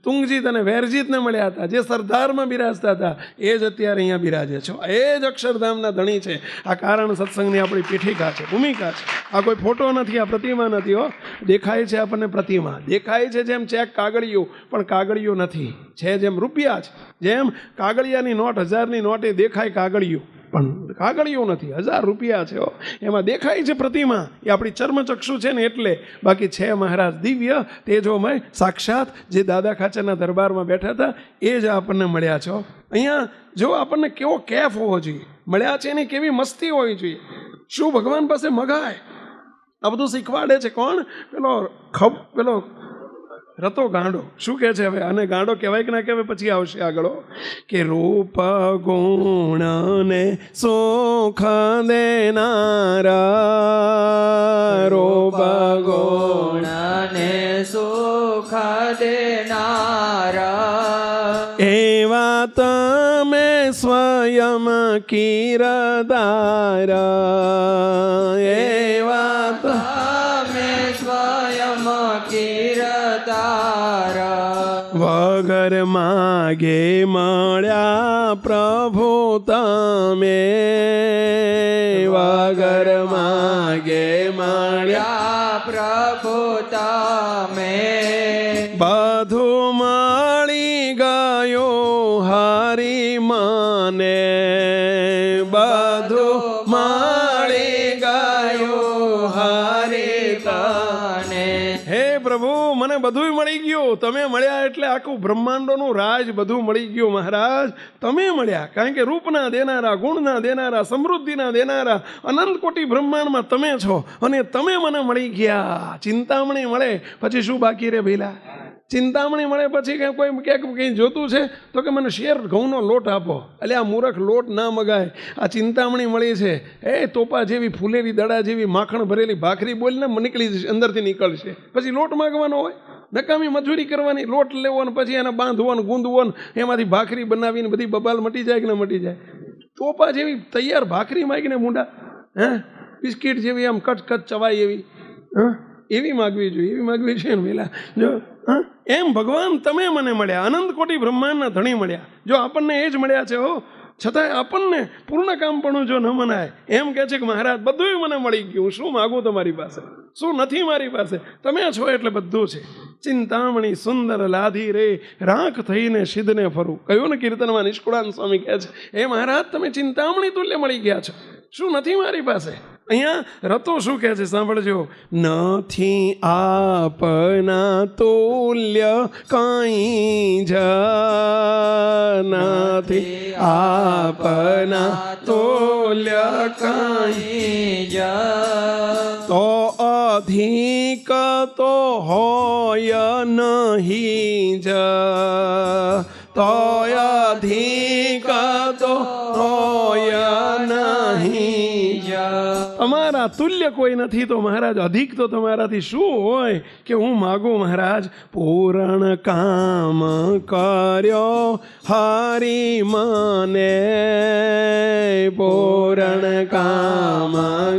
તુંગજીત અને વેરજીતને મળ્યા હતા, જે સરદારમાં બિરાજતા હતા, એ જ અત્યારે અહીંયા બિરાજે છે. એ જ અક્ષરધામના ધણી છે. આ કારણ સત્સંગની આપણી પીઠિકા છે, ભૂમિકા છે. આ કોઈ ફોટો નથી, આ પ્રતિમા નથી. દેખાય છે આપણને પ્રતિમા, દેખાય છે જેમ ચેક કાગળિયું, પણ કાગળિયું નથી. છે જેમ રૂપિયા છે, જેમ કાગળિયાની નોટ, 1000ની નોટ એ દેખાય કાગળિયું, પણ કાગળિયું નથી. 1000 રૂપિયા છે, એમાં દેખાય છે પ્રતિમા. એ આપણી ચર્મચક્ષુ છે ને એટલે. બાકી છે મહારાજ દિવ્ય તેજોમય સાક્ષાત, જે દાદા ખાચરના દરબારમાં બેઠા હતા એ જ આપણને મળ્યા છો. અહીંયા જો આપણને કેવો કેફ હોવો જોઈએ, મળ્યા છે એની કેવી મસ્તી હોવી જોઈએ. શું ભગવાન પાસે મગાય, આ બધું શીખવાડે છે. કોણ? પેલો રતો ગાંડો. શું કહે છે હવે? અને ગાંડો કહેવાય કે ના કહેવાય પછી આવશે આગળ. કે રૂપ ગુણ ને સુખ દેનારા, રૂપ ગુણ ને સુખ દેનારા, એવા તમે સ્વયં કીર્તારા, એવા તમે સ્વયં કીર્તારા. વગર માગે મળ્યા પ્રભુ તમે, વગર માગે મળ્યા પ્રભુ તમે. બધું મળી ગયું હરિ મને, બધું મળી ગયું હરિ તને. હે પ્રભુ મને બધું મળી ગયું, તમે મળ્યા એટલે આખું બ્રહ્માંડોનું રાજ બધું મળી ગયું મહારાજ. તમે મળ્યા, કારણ કે રૂપના દેનારા, ગુણના દેનારા, સમૃદ્ધિના દેનારા, અનંત કોટી બ્રહ્માંડમાં તમે છો અને તમે મને મળી ગયા. ચિંતામણી મળે પછી શું બાકી રે ભઈલા? ચિંતામણી મળે પછી કોઈ કંઈ જોતું છે તો કે મને શેર ઘઉંનો લોટ આપો. એટલે આ મૂરખ લોટ ના મગાય. આ ચિંતામણી મળી છે, એ તોપા જેવી ફૂલેલી દડા જેવી માખણ ભરેલી ભાખરી બોલીને નીકળી જશે, અંદરથી નીકળશે. પછી લોટ માગવાનો હોય, નકામી મજૂરી કરવાની, લોટ લેવો ને પછી એને બાંધવો ને ગૂંદવો ને એમાંથી ભાખરી બનાવીને બધી બબાલ મટી જાય કે ન મટી જાય. તોપા જેવી તૈયાર ભાખરી માગીને મૂંડા, બિસ્કીટ જેવી આમ કચ કચ ચવાય એવી, એવી માગવી જોઈએ, એવી માગવી છે ને પેલા. જો હા, એમ ભગવાન તમે મને મળ્યા, અનંત કોટી બ્રહ્માંડના ધણી મળ્યા. જો આપણને એ જ મળ્યા છે હો, છતાંય આપણને પૂર્ણ કામપણું જો ન મનાય, એમ કહે છે કે મહારાજ બધું મને મળી ગયું, શું માગું તમારી પાસે, શું નથી મારી પાસે, તમે છો એટલે બધું છે. ચિંતામણી સુંદર લાધી રે, રાખ થઈને સિદ્ધને ફરું. કહ્યું ને કીર્તનમાં નિષ્કુળાન સ્વામી કહે છે, હે મહારાજ તમે ચિંતામણી તુલ્ય મળી ગયા છો, શું નથી મારી પાસે. અહીંયા રતો શું કહે છે સાંભળજો, નથી આપના તુલ્ય કાંઈ જ, નથી આપના તુલ્ય કાંઈ જ તો અધિક તો હોય નહીં જ, તો અધિક તો હોય નહીં જ. તમારા તુલ્ય કોઈ નથી તો મહારાજ અધિક તો તમારાથી શું હોય કે હું માગું મહારાજ. પૂરણ કામ કર્યો હરી મને, પૂરણ કામ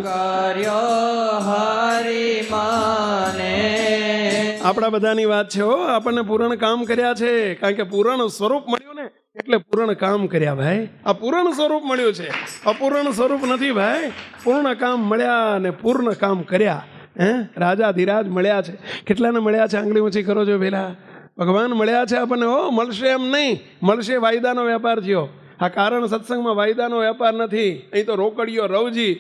કર્યો હરી મને. આપણા બધાની વાત છે હો, આપણને પૂરણ કામ કર્યા છે, કારણ કે પૂરણ સ્વરૂપ મળ્યું ને એટલે પૂર્ણ કામ કર્યા ભાઈ. આ પૂર્ણ સ્વરૂપ મળ્યું છે, અપૂર્ણ સ્વરૂપ નથી ભાઈ. પૂર્ણ કામ મળ્યા ને પૂર્ણ કામ કર્યા. રાજાધિરાજ મળ્યા છે. કેટલાને મળ્યા છે આંગળી ઊંચી કરો છો પેલા. ભગવાન મળ્યા છે આપણને હો. મળશે એમ નહીં, મળશે વાયદાનો વેપાર થયો. આ કારણ સત્સંગમાં વાયદાનો વેપાર નથી, અહીં તો રોકડીઓ રવજી.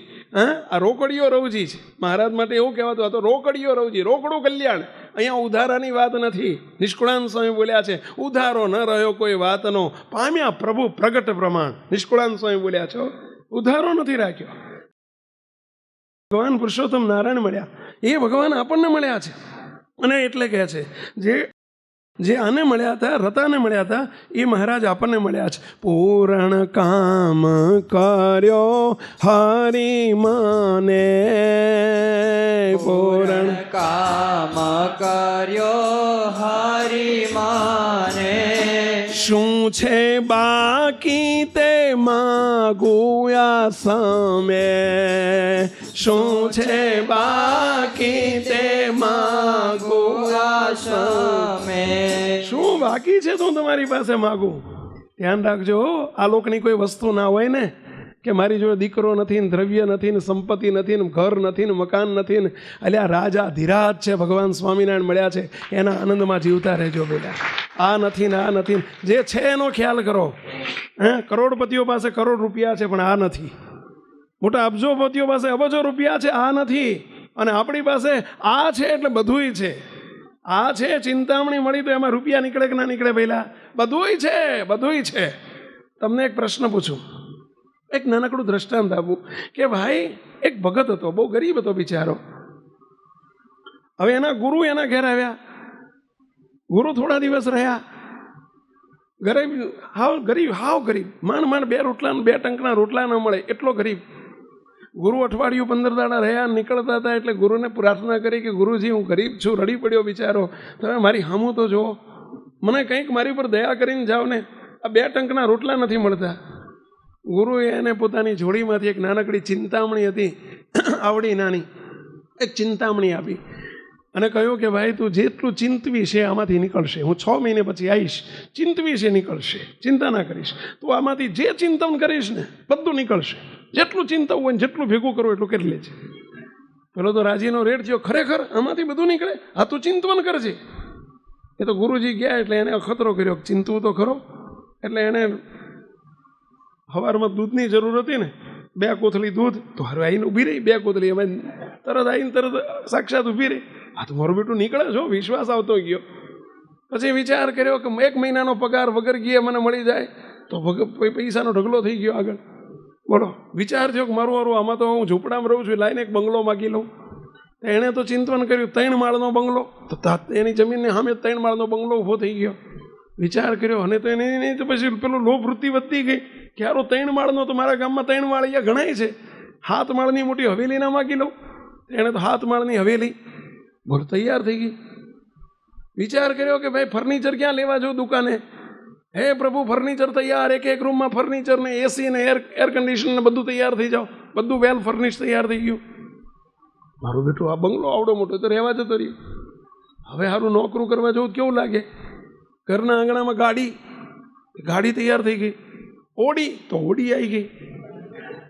આ રોકડીઓ રવજી છે. મહારાજ માટે એવું કહેવાતું, આ તો રોકડીઓ રવજી, રોકડું કલ્યાણ. અહીંયા ઉધારાની વાત નથી. નિષ્કુળાન સ્વામી બોલ્યા છે, ઉધારો ન રહ્યો કોઈ વાતનો, પામ્યા પ્રભુ પ્રગટ પ્રમાણ. નિષ્કુળાન સ્વામી બોલ્યા છો, ઉધારો નથી રાખ્યો. ભગવાન પુરુષોત્તમ નારાયણ મળ્યા, એ ભગવાન આપણને મળ્યા છે. અને એટલે કહે છે જે આને મળ્યા હતા, રતાને મળ્યા હતા, એ મહારાજ આપણને મળ્યા છે. પૂરણ કામ કર્યો હરી મને, પૂરણ કામ કર્યો હરી મને. શું છે બાકી તે માગુયા સમે, શું છે બાકી તે માગુયા સમે. શું બાકી છે તો તમારી પાસે માગું. ધ્યાન રાખજો, આ લોકની કોઈ વસ્તુ ના હોય ને કે મારી જોડે દીકરો નથી ને દ્રવ્ય નથી ને સંપત્તિ નથી ને ઘર નથી ને મકાન નથી ને, અલ્યા રાજા ધીરાજ છે ભગવાન સ્વામિનારાયણ મળ્યા છે, એના આનંદમાં જીવતા રહેજો બેટા. આ નથી ને આ નથી, જે છે એનો ખ્યાલ કરો. કરોડપતિઓ પાસે કરોડ રૂપિયા છે પણ આ નથી. મોટા અબજોપતિઓ પાસે અબજો રૂપિયા છે, આ નથી. અને આપણી પાસે આ છે એટલે બધુંય છે. આ છે ચિંતામણી મળી તો એમાં રૂપિયા નીકળે કે ના નીકળે પહેલા? બધુંય છે, બધુંય છે. તમને એક પ્રશ્ન પૂછું, એક નાનકડું દ્રષ્ટાંત આપું કે ભાઈ એક ભગત હતો, બહુ ગરીબ હતો બિચારો. હવે એના ગુરુ એના ઘેર આવ્યા. ગુરુ થોડા દિવસ રહ્યા. ગરીબ, હાવ ગરીબ, માંડ 2 રોટલા 2 ટંકના રોટલા ન મળે એટલો ગરીબ. ગુરુ અઠવાડિયું 15 દાડા રહ્યા, નીકળતા હતા એટલે ગુરુને પ્રાર્થના કરી કે ગુરુજી હું ગરીબ છું, રડી પડ્યો બિચારો, તમે મારી હામું તો જુઓ, મને કંઈક મારી પર દયા કરીને જાઓ ને, આ 2 ટંકના રોટલા નથી મળતા. ગુરુએ એને પોતાની જોડીમાંથી એક નાનકડી ચિંતામણી હતી, આવડી નાની એક ચિંતામણી આપી અને કહ્યું કે ભાઈ તું જેટલું ચિંતવી છે આમાંથી નીકળશે, હું 6 મહિને પછી આવીશ, ચિંતવી છે નીકળશે, ચિંતા ના કરીશ, તું આમાંથી જે ચિંતન કરીશ ને બધું નીકળશે, જેટલું ચિંતવું હોય ને જેટલું ભેગું કરવું એટલું કરી લેજે. પેલો તો રાજીનો રેડ થયો, ખરેખર આમાંથી બધું નીકળે, આ તું ચિંતવન કરજે. એ તો ગુરુજી ગયા એટલે એને અખતરો કર્યો, ચિંતવું તો ખરો. એટલે એને સવારમાં દૂધની જરૂર હતી ને, 2 કોથળી દૂધ તો હારું આવીને ઊભી રહી, 2 કોથળી અમે તરત આવીને તરત સાક્ષાત ઊભી રહી. આ તો મારું બેટું નીકળે છો, વિશ્વાસ આવતો ગયો. પછી વિચાર કર્યો કે 1 મહિનાનો પગાર વગર ગયે મને મળી જાય તો પૈસાનો ઢગલો થઈ ગયો આગળ. બોલો, વિચાર થયો કે મારું આમાં તો હું ઝૂંપડામાં રહું છું, લાઈને એક બંગલો માગી લઉં. એણે તો ચિંતન કર્યું, 3 માળનો બંગલો, તો એની જમીનની સામે 3 માળનો બંગલો ઊભો થઈ ગયો. વિચાર કર્યો અને તો એની તો પછી પેલું લોભ વૃત્તિ વધતી ગઈ કે હારો 3 માળનો તો મારા ગામમાં 3 માળ અહીંયા ઘણાય છે, 7 માળની મોટી હવેલી ના માગી લઉં. એણે તો 7 માળની હવેલી બોલ તૈયાર થઈ ગઈ. વિચાર કર્યો કે ભાઈ ફર્નિચર ક્યાં લેવા જાઉં દુકાને, હે પ્રભુ ફર્નિચર તૈયાર, એક રૂમમાં ફર્નિચર ને એસી ને એર કન્ડિશન ને બધું તૈયાર થઈ જાઓ, બધું વેલ ફર્નિશ તૈયાર થઈ ગયું. મારું બેટું આ બંગલો આવડો મોટો તો રહેવા જતો રહ્યો. હવે સારું નોકરું કરવા જવું કેવું લાગે? ઘરના આંગણામાં ગાડી તૈયાર થઈ ગઈ, ઓડી તો ઓડી આવી ગઈ.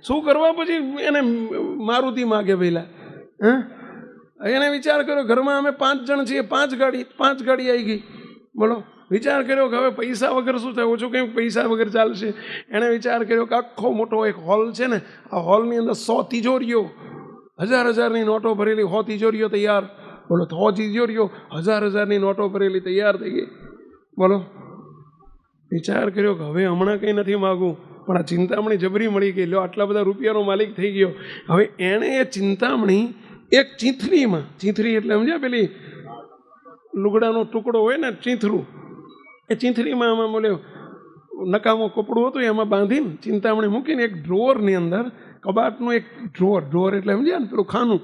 શું કરવા પછી એને મારુતિ માગે પહેલાં? એને વિચાર કર્યો ઘરમાં અમે 5 જણ છીએ, 5 ગાડી આવી ગઈ. બોલો, વિચાર કર્યો કે હવે પૈસા વગર શું થાય? ઓછું કંઈક પૈસા વગર ચાલશે. એણે વિચાર કર્યો કે આખો મોટો એક હોલ છે ને, આ હોલની અંદર 100 તિજોરીઓ, 1000-1000ની નોટો ભરેલી 100 તિજોરીઓ તૈયાર. બોલો, 100 તિજોરીઓ 1000-1000ની નોટો ભરેલી તૈયાર થઈ ગઈ. બોલો, વિચાર કર્યો કે હવે હમણાં કંઈ નથી માગવું, પણ આ ચિંતામણી જબરી મળી ગઈ. લો, આટલા બધા રૂપિયાનો માલિક થઈ ગયો. હવે એણે એ ચિંતામણી એક ચીંથરીમાં, ચીંથરી એટલે સમજ્યા પેલી લુગડાનો ટુકડો હોય ને, ચીંથરું, એ ચીંથરીમાં આમાં બોલ્યો નકામો કપડું હતું એમાં બાંધીને ચિંતામણી મૂકીને એક ડ્રોવરની અંદર, કબાટનું એક ડ્રોવર એટલે સમજ્યા ને પેલું ખાનું,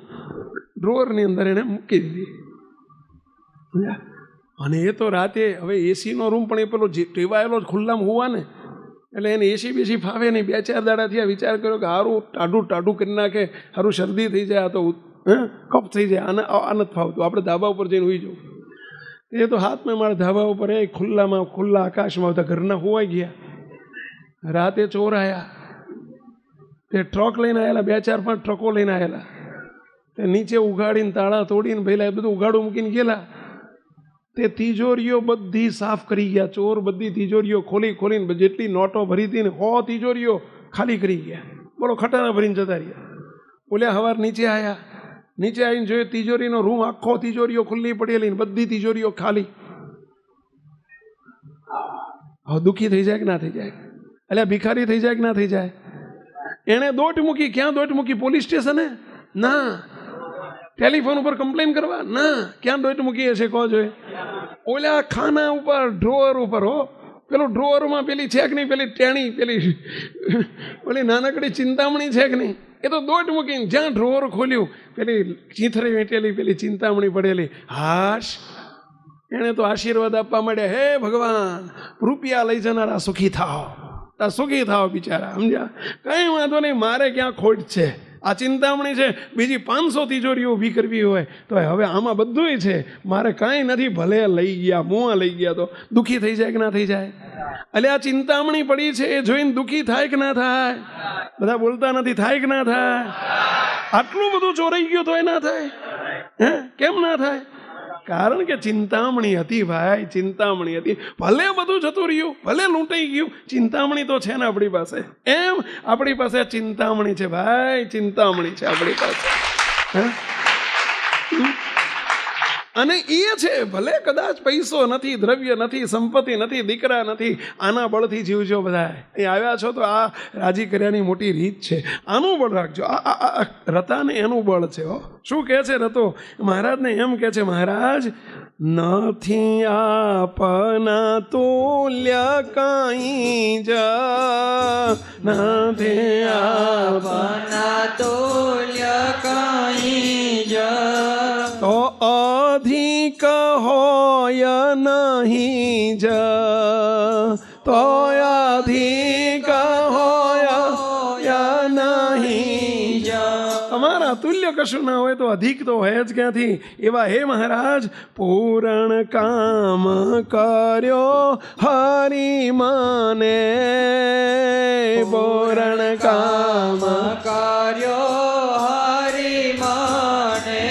ડ્રોવરની અંદર એને મૂકી દીધી. અને એ તો રાતે હવે એસીનો રૂમ પણ એ પેલો ટેવાયેલો જ ખુલ્લામાં હોવા ને, એટલે એને એસી બેસી ફાવે નહીં. 2-4 દાડા થયા, વિચાર કર્યો કે સારું ટાઢું કરી નાખે, સારું શરદી થઈ જાય, આ તો કફ થઈ જાય, આ નથી ફાવતું, આપણે ધાબા ઉપર જઈને હોઈ જવું. એ તો હાથમાં મારા ધાબા ઉપર એ ખુલ્લા આકાશમાં હતા, ઘરના હોવાઈ ગયા. રાતે ચોર આવ્યા, તે ટ્રક લઈને આવેલા, 2-4-5 ટ્રકો લઈને આવેલા. તે નીચે ઉઘાડીને તાળા તોડીને પહેલાં બધું ઉઘાડું મૂકીને ગયેલા. તે તિજોરીઓ બધી સાફ કરી ગયા. ચોર બધી તિજોરીઓ ખોલીને જેટલી નોટો ભરી હતી ને 100 તિજોરીઓ ખાલી કરી ગયા. બોલો, ખટારા ભરીને જતા રહ્યા. બોલ્યા સવાર નીચે આવ્યા, નીચે આવીને જોયું તિજોરીનો રૂમ આખો તિજોરીઓ ખુલ્લી પડેલી, બધી તિજોરીઓ ખાલી. હવે દુઃખી થઈ જાય કે ના થઈ જાય? એટલે ભિખારી થઈ જાય કે ના થઈ જાય? એણે દોટ મૂકી. ક્યાં દોટ મૂકી? પોલીસ સ્ટેશને? ના. ટેલિફોન ઉપર કમ્પ્લેન કરવા? ના. ક્યાં દોટ મૂકી હશે કહો જોઈએ? ઓલા ખાના ઉપર, ડ્રોવર ઉપર. હો, પેલું ડ્રોવરમાં પેલી છે કે નહીં, પેલી ટેણી, પેલી નાનકડી ચિંતામણી છે કે નહીં, એ તો દોટ મૂકીને જ્યાં ડ્રોવર ખોલ્યું પેલી ચીંથરી વેટેલી પેલી ચિંતામણી પડેલી. હાશ, એણે તો આશીર્વાદ આપવા માંડ્યા, હે ભગવાન, રૂપિયા લઈ જનારા સુખી થાવ બિચારા, સમજ્યા? કંઈ વાંધો નહીં, મારે ક્યાં ખોટ છે? આ ચિંતામણી છે, બીજી 500 તિજોરીઓ ઊભી કરવી હોય તો હવે આમાં બધુંય છે, મારે કાંઈ નથી, ભલે લઈ ગયા, મોં લઈ ગયા. તો દુઃખી થઈ જાય કે ના થઈ જાય? એટલે આ ચિંતામણી પડી છે એ જોઈને દુઃખી થાય કે ના થાય? બધા બોલતા નથી, થાય કે ના થાય? આટલું બધું ચોરાઈ ગયું તો એ ના થાય? કેમ ના થાય? કારણ કે ચિંતામણી હતી ભાઈ, ચિંતામણી હતી. ભલે બધું જતું રહ્યું, ભલે લૂંટાઈ ગયું, ચિંતામણી તો છે ને આપણી પાસે. એમ આપણી પાસે ચિંતામણી છે ભાઈ, ચિંતામણી છે આપણી પાસે. અને એ છે, ભલે કદાચ પૈસો નથી, દ્રવ્ય નથી, સંપત્તિ નથી, દીકરા નથી, આના બળથી જીવજો બધા. એ આવ્યા છો તો આ રાજી કર્યાની મોટી રીત છે. આનું બળ રાખજો. આ રતાને એનું બળ છે. શું કહે છે રતો? મહારાજને એમ કહે છે, મહારાજ નથી આપના તુલ્ય કાંઈ જ, નથી આપના તુલ્ય કાંઈ જ, તો અધિક હોય નહીં જ, તો અધિક હોય નહીં જ. તમારા તુલ્ય કશું ના હોય તો અધિક તો હોય જ ક્યાંથી? એવા હે મહારાજ, પૂરણ કામ કર્યો હરિ મને, પૂરણ કામ કર્યો હરિ મને.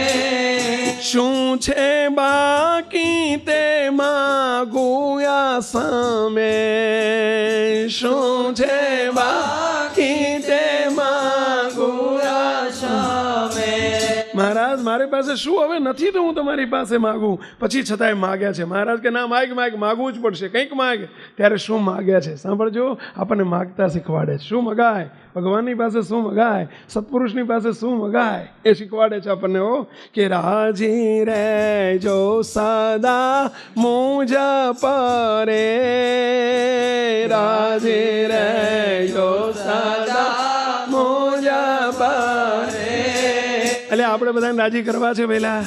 શું છે બાકી તે માગુયા સામે, શું છે બાકી તે માગુયા સામે. મહારાજ મારી પાસે શું હવે નથી તો હું તમારી પાસે માગું? પછી છતાંય માગ્યા છે. મહારાજ કે ના, માગવું જ પડશે, કંઈક માગ. ત્યારે શું માગ્યા છે સાંભળજો, આપણને માગતા શીખવાડે છે. શું મગાય? ભગવાનની પાસે શું મગાય? સત્પુરુષની પાસે શું મગાય? એ શીખવાડે છે આપણને. હો, કે રાજી રહેજો સદા મુજ પરે, રાજી રહેજો સદા મુજ પરે. એટલે આપણે બધાને રાજી કરવા છે પહેલા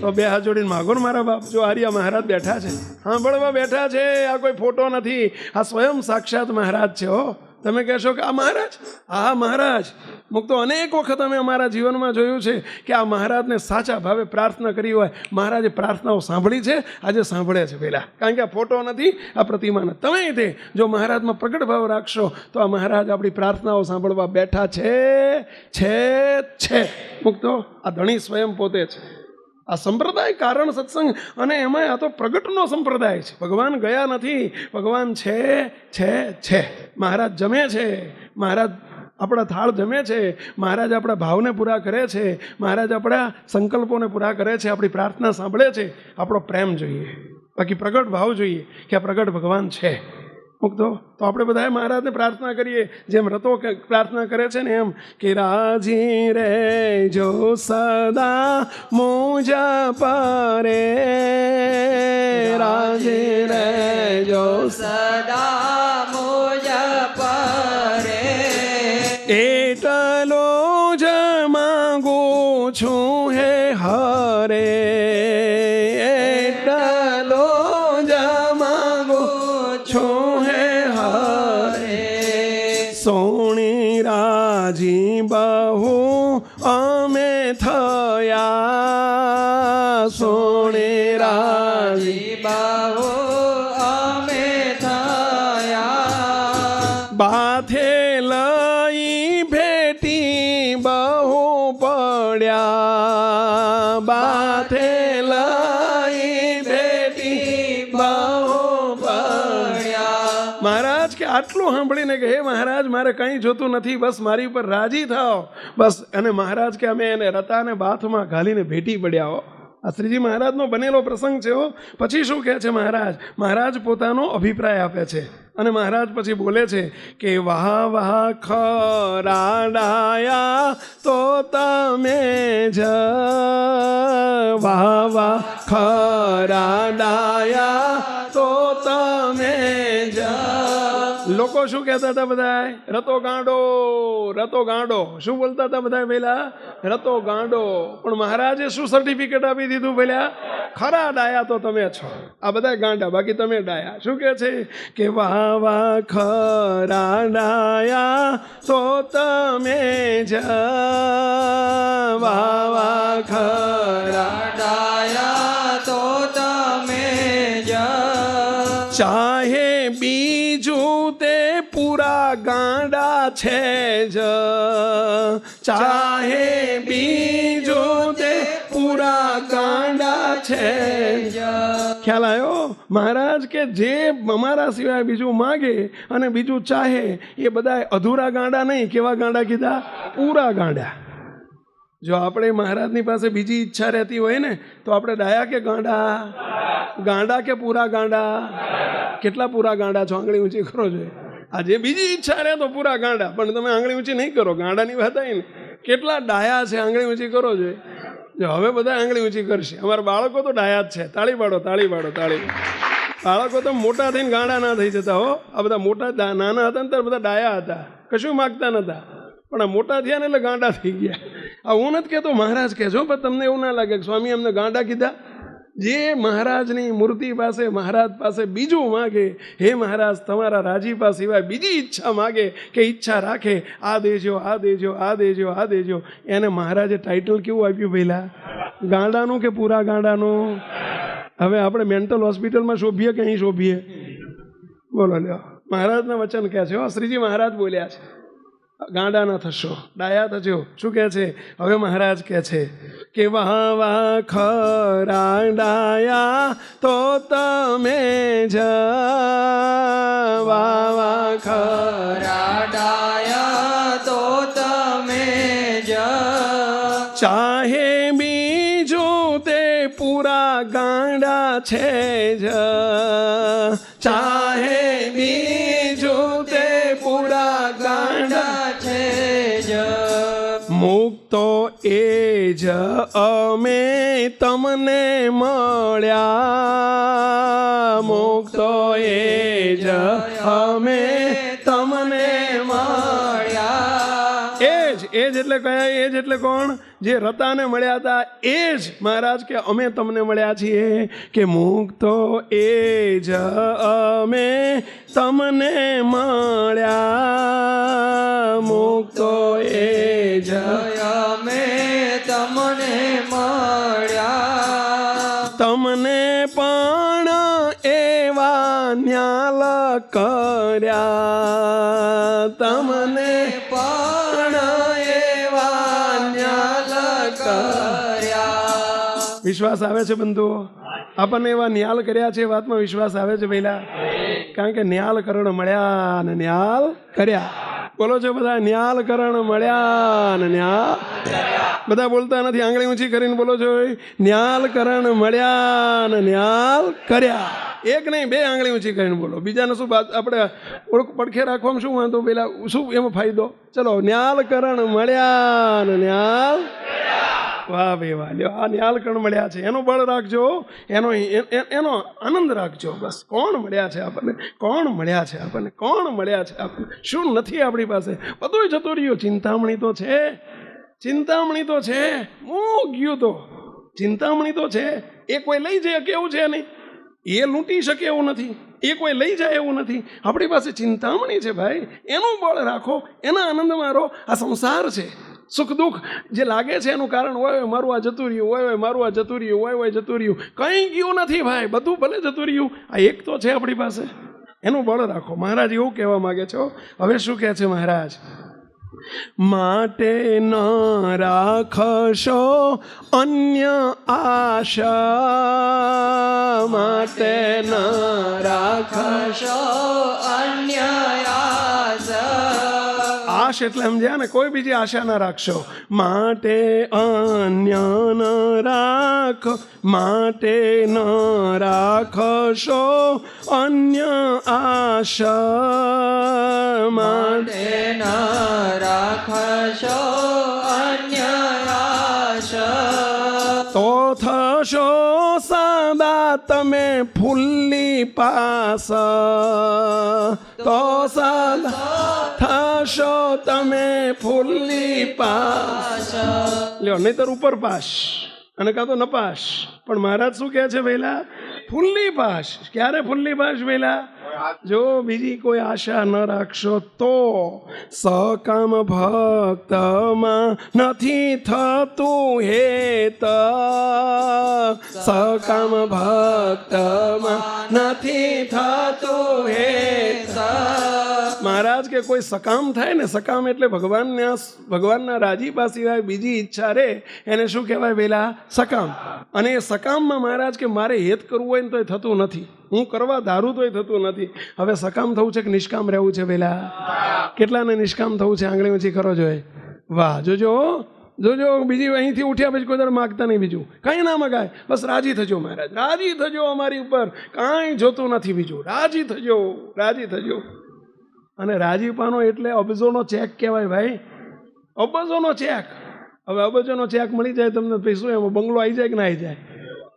તો 2 હાથ જોડીને માગો ને મારા બાપ. જો આર્યા મહારાજ બેઠા છે, સાંભળવા બેઠા છે. આ કોઈ ફોટો નથી, આ સ્વયં સાક્ષાત મહારાજ છે. હો, તમે કહેશો કે આ મહારાજ? હા મહારાજ. મુક્તો અનેક વખત અમે અમારા જીવનમાં જોયું છે કે આ મહારાજને સાચા ભાવે પ્રાર્થના કરી હોય, મહારાજે પ્રાર્થનાઓ સાંભળી છે, આજે સાંભળે છે પહેલાં, કારણ કે આ ફોટો નથી, આ પ્રતિમા નથી. તમે તે જો મહારાજમાં પ્રગટ ભાવ રાખશો તો આ મહારાજ આપણી પ્રાર્થનાઓ સાંભળવા બેઠા છે. મુક્તો આ ધણી સ્વયં પોતે છે. આ સંપ્રદાય કારણ સત્સંગ, અને એમાં આ તો પ્રગટનો સંપ્રદાય છે. ભગવાન ગયા નથી, ભગવાન છે. મહારાજ જમે છે, મહારાજ આપણા થાળ જમે છે, મહારાજ આપણા ભાવને પૂરા કરે છે, મહારાજ આપણા સંકલ્પોને પૂરા કરે છે, આપણી પ્રાર્થના સાંભળે છે. આપણો પ્રેમ જોઈએ, બાકી પ્રગટ ભાવ જોઈએ કે આ પ્રગટ ભગવાન છે. મુક્તો તો આપણે બધાએ મહારાજને પ્રાર્થના કરીએ, જેમ રતો પ્રાર્થના કરે છે ને એમ કે રાજી રહેજો સદા મુજ પરે, રાજી રહેજો સદા મુજ પરે, એટલો જ માંગુ છું હે હરે, એટલો જ માંગુ છું હે હરે. સોણી રાજી બહુ અમે થયા, સોણી રાજી બહુ અમે થયા, બાથે લઈ ભેટી બહુ પડ્યા, બાથે લઈ ભેટી બહુ પડ્યા. મહારાજ કે આટલું સાંભળીને કે હે મહારાજ મારે કંઈ જોતું નથી, બસ મારી ઉપર રાજી થાઓ બસ. અને મહારાજ કે અમે એને રતાને બાથમાં ઘાલીને ભેટી પડ્યા હો. આ શ્રીજી મહારાજનો બનેલો પ્રસંગ છે હો. પછી શું કહે છે મહારાજ? મહારાજ પોતાનો અભિપ્રાય આપે છે અને મહારાજ પછી બોલે છે કે વાહ વાહ ખરા ડાયા તો તમે જ, વાહ વાહ ખરા ડાયા તો તમે જ. લોકો શું કહેતા હતા બધા? રતો ગાંડો, રતો ગાંડો. શું બોલતા હતા બધા પહેલા? રતો ગાંડો. પણ મહારાજે શું સર્ટિફિકેટ આપી દીધું પહેલા? ખરા ડાયા તો તમે છો. આ બધા ગાંડા, બાકી તમે ડાયા. શું કહે છે કે વાહ વાહ ખરા ડાયા તો તમે જ, વાહ વાહ ખરા ડાયા તો તમે જ, ચાહે બીજું તે પૂરા ગાંડા છે જ, ચાહે બીજું તે પૂરા ગાંડા છે જ. ખ્યાલ આવ્યો? મહારાજ કે જે અમારા સિવાય બીજું માગે અને બીજું ચાહે એ બધા અધૂરા ગાંડા નહીં. કેવા ગાંડા કીધા? પૂરા ગાંડા. જો આપણે મહારાજની પાસે બીજી ઈચ્છા રહેતી હોય ને તો આપણે ડાયા કે ગાંડા? ગાંડા કે પૂરા ગાંડા? કેટલા પૂરા ગાંડા છો? આંગળી ઊંચી કરો જોઈએ. આજે બીજી ઈચ્છા રહે તો પૂરા ગાંડા, પણ તમે આંગળી ઊંચી નહીં કરો. ગાંડાની વાત આવી ને, કેટલા ડાયા છે? આંગળી ઊંચી કરો જોઈએ. જો હવે બધા આંગળી ઊંચી કરશે. અમારા બાળકો તો ડાયા જ છે. તાળી પાડો, તાળી પાડો, તાળી પાડો. બાળકો તો મોટા થઈને ગાંડા ના થઈ જતા હો. આ બધા મોટા નાના હતા ને ત્યારે બધા ડાયા હતા, કશું માગતા નતા. પણ આ મોટા થયા ને એટલે ગાંડા થઈ ગયા. આ હું નથી કહેતો, મહારાજ કહેજો, પણ તમને એવું ના લાગે કે સ્વામી અમને ગાંડા કીધા. જે મહારાજની મૂર્તિ પાસે, મહારાજ પાસે બીજું માગે, હે મહારાજ તમારા રાજીપા સિવાય બીજી ઈચ્છા માગે કે ઈચ્છા રાખે, આ દેજો, આ દેજો, આ દેજો, આ દેજો, એને મહારાજે ટાઇટલ કેવું આપ્યું પહેલા? ગાંડાનું કે પૂરા ગાંડાનું? હવે આપણે મેન્ટલ હોસ્પિટલમાં શોભીએ કે અહીં શોભીએ? બોલો લ્યો. મહારાજના વચન કહે છે, શ્રીજી મહારાજ બોલ્યા છે, ગાંડા ના થશો, ડાયા થજો. શું કહે છે હવે મહારાજ? કહે છે કે વાહ વાહ ખરા ડાયા તો તમે જ, વાહ વાહ ખરા ડાયા તો તમે જ, ચાહે બીજું તે પૂરા ગાંડા છે જ, ચાહે બીજું તે પૂરા ગાંડા છે જ. મુક્તો એ જ અમે તમને મળ્યા, મુક્તો એ જ અમે તમને મળ્યા. એ જ એટલે કયા? એ જ એટલે કોણ? જે રતાને મળ્યા હતા એ જ મહારાજ કે અમે તમને મળ્યા છીએ. કે મુક્તો એ જ અમે તમને મળ્યા, મુક્તો એ જય અમે તમને મળ્યા તમને પણ એવા ન્યાલ કર્યા તમને પણ એવા ન્યાલ કર્યા વિશ્વાસ આવે છે બંધુઓ? આપણને એવા ન્યાલ કર્યા છે એ વાતમાં વિશ્વાસ આવે છે પહેલા? કારણ કે ન્યાલ કરણ મળ્યા અને ન્યાલ કર્યા. બોલો છો બધા? ન્યાલ કરણ મળ્યા અને ન્યાલ બધા બોલતા નથી, આંગળી ઊંચી કરીને બોલો છો. ન્યાલ કરણ મળ્યા અને ન્યાલ કર્યા. એક નહીં, બે આંગળી ઊંચી કરીને બોલો. બીજાને શું આપણે પડખે રાખવામાં શું વાંધો? પેલા શું એમાં ફાયદો? ચલો, ન્યાલ કરણ મળ્યા અને ન્યાલ. વાહ ભાઈ વાહ. લ્યો, આ ન્યાલ કરણ મળ્યા છે એનો બળ રાખજો, એનો આનંદ રાખજો. બસ કોણ મળ્યા છે આપણને? કોણ મળ્યા છે આપણને? કોણ મળ્યા છે આપણને? શું નથી આપણી પાસે? બધું જતું રહ્યું. ચિંતામણી તો છે, ચિંતામણી તો છે. ગયું તો ચિંતામણી તો છે. એ કોઈ લઈ જાય કે એવું છે નહીં, એ લૂંટી શકે એવું નથી, એ કોઈ લઈ જાય એવું નથી. આપણી પાસે ચિંતામણી છે ભાઈ. એનું બળ રાખો, એના આનંદ મારો. આ સંસાર છે. સુખ દુઃખ જે લાગે છે એનું કારણ હોય મારું આ જતું રહ્યું, હોય મારું આ જતું રહ્યું, હોય જતું રહ્યું. કંઈ ગયું નથી ભાઈ, બધું ભલે જતું રહ્યું. આ એક તો છે આપણી પાસે, એનું બળ રાખો. મહારાજ એવું કહેવા માગે છો. હવે શું કહે છે મહારાજ? માટે ન રાખશો અન્ય આશા, માટે ન રાખશો અન્ય આશ એટલે સમજ્યા ને? કોઈ બીજી આશા ના રાખશો. માટે અન્ય ન રાખો, માટે ન રાખશો અન્ય આશા, માટે ન રાખશો અન્ય આશા. તો થશો સદા તમે ફૂલ્લી પાસ, તો સદા થશો તમે ફૂલ્લી પાસ. લ્યો, નહીતર ઉપર પાસ અને કાં તો નપાસ. પણ મહારાજ શું કહે છે પહેલા? Fully pass. ક્યારે ફૂલ્લી પાસ પહેલા? જો બીજી કોઈ આશા ન રાખશો તો સકામ ભક્તમાં નથી થતું હેત, સકામ ભક્તમાં નથી થતું હેત. મહારાજ કે કોઈ સકામ થાય ને, સકામ એટલે ભગવાનના રાજીપા સિવાય બીજી ઈચ્છા રે એને શું કહેવાય પહેલા? સકામ. અને એ સકામમાં મહારાજ કે મારે હેત કરવું હોય ને તો એ થતું નથી, હું કરવા ધારું તોય થતું નથી. હવે સકામ થવું છે કે નિષ્કામ રહેવું છે પહેલા? કેટલાને નિષ્કામ થવું છે? આંગળી ઊંચી કરો જોઈએ. વાહ, જોજો જોજો. બીજી અહીંથી ઉઠ્યા પછી કોઈ દર માગતા નહીં, બીજું કંઈ ના મગાય. બસ રાજી થજો મહારાજ, રાજી થજો અમારી ઉપર. કાંઈ જોતું નથી બીજું. રાજી થજો, રાજી થજો. અને રાજીપાનો એટલે અબજોનો ચેક કહેવાય ભાઈ, અબજોનો ચેક. હવે અબજોનો ચેક મળી જાય તમને પૈસું, એમાં બંગલો આવી જાય કે ના આવી જાય?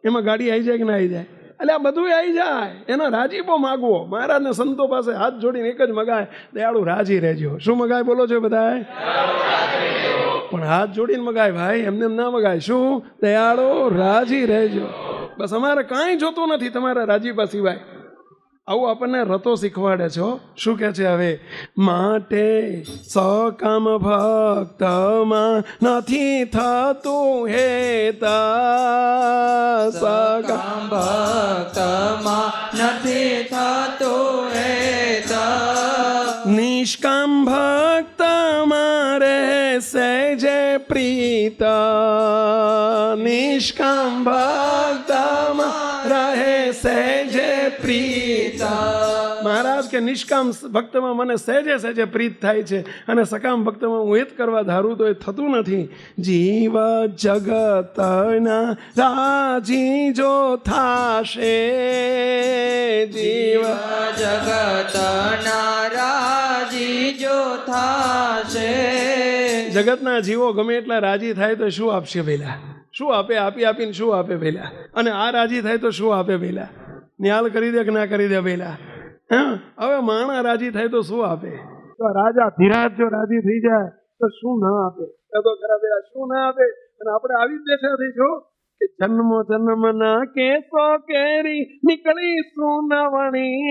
એમાં ગાડી આવી જાય કે ના આવી જાય? એટલે આ બધું આવી જાય. એના રાજીપો માગવો. મહારાજને સંતો પાસે હાથ જોડીને એક જ મગાય, દયાળુ રાજી રહેજો. શું મગાય બોલો છો બધા? પણ હાથ જોડીને મગાય ભાઈ, એમને એમ ના મગાય. શું? દયાળુ રાજી રહેજો. બસ અમારે કાંઈ જોતું નથી તમારા રાજીપા સિવાય. આવું આપણને રતો શીખવાડે છો. શું કહે છે હવે? માટે સકામ ભક્તમાં નથી થતું હેત, સકામ ભક્તમાં નથી થતું હેત. નિષ્કામ ભક્ત મારે સહેજે પ્રીત, નિષ્કામ ભક્તમાં રહે સહેજે પ્રીત. મહારાજ કે નિષ્કામ ભક્તમાં મને સહેજે સહેજે પ્રીત થાય છે, અને સકામ ભક્તમાં હું હિત કરવા ધારું તો એ થતું નથી. જીવ જગતના રાજી જો થાશે, જીવ જગતના રાજી જો થાશે. જગતના જીવો ગમે એટલા રાજી થાય તો શું આપશે પહેલા? શું આપે? આપી આપીને શું આપે પહેલા? અને આ રાજી થાય તો શું આપે પહેલા? ન્યાલ કરી દે કે ના કરી દે પહેલા? હા, હવે માણા રાજી થાય તો શું આપે? તો રાજા ધીરાજ જો રાજી થઈ જાય તો શું ના આપે? તો ખરા પેલા શું ના આપે? અને આપણે આવી જ બેઠા થઈશું કે જન્મો જન્મના કેસો કેરી નીકળી સુનવણી,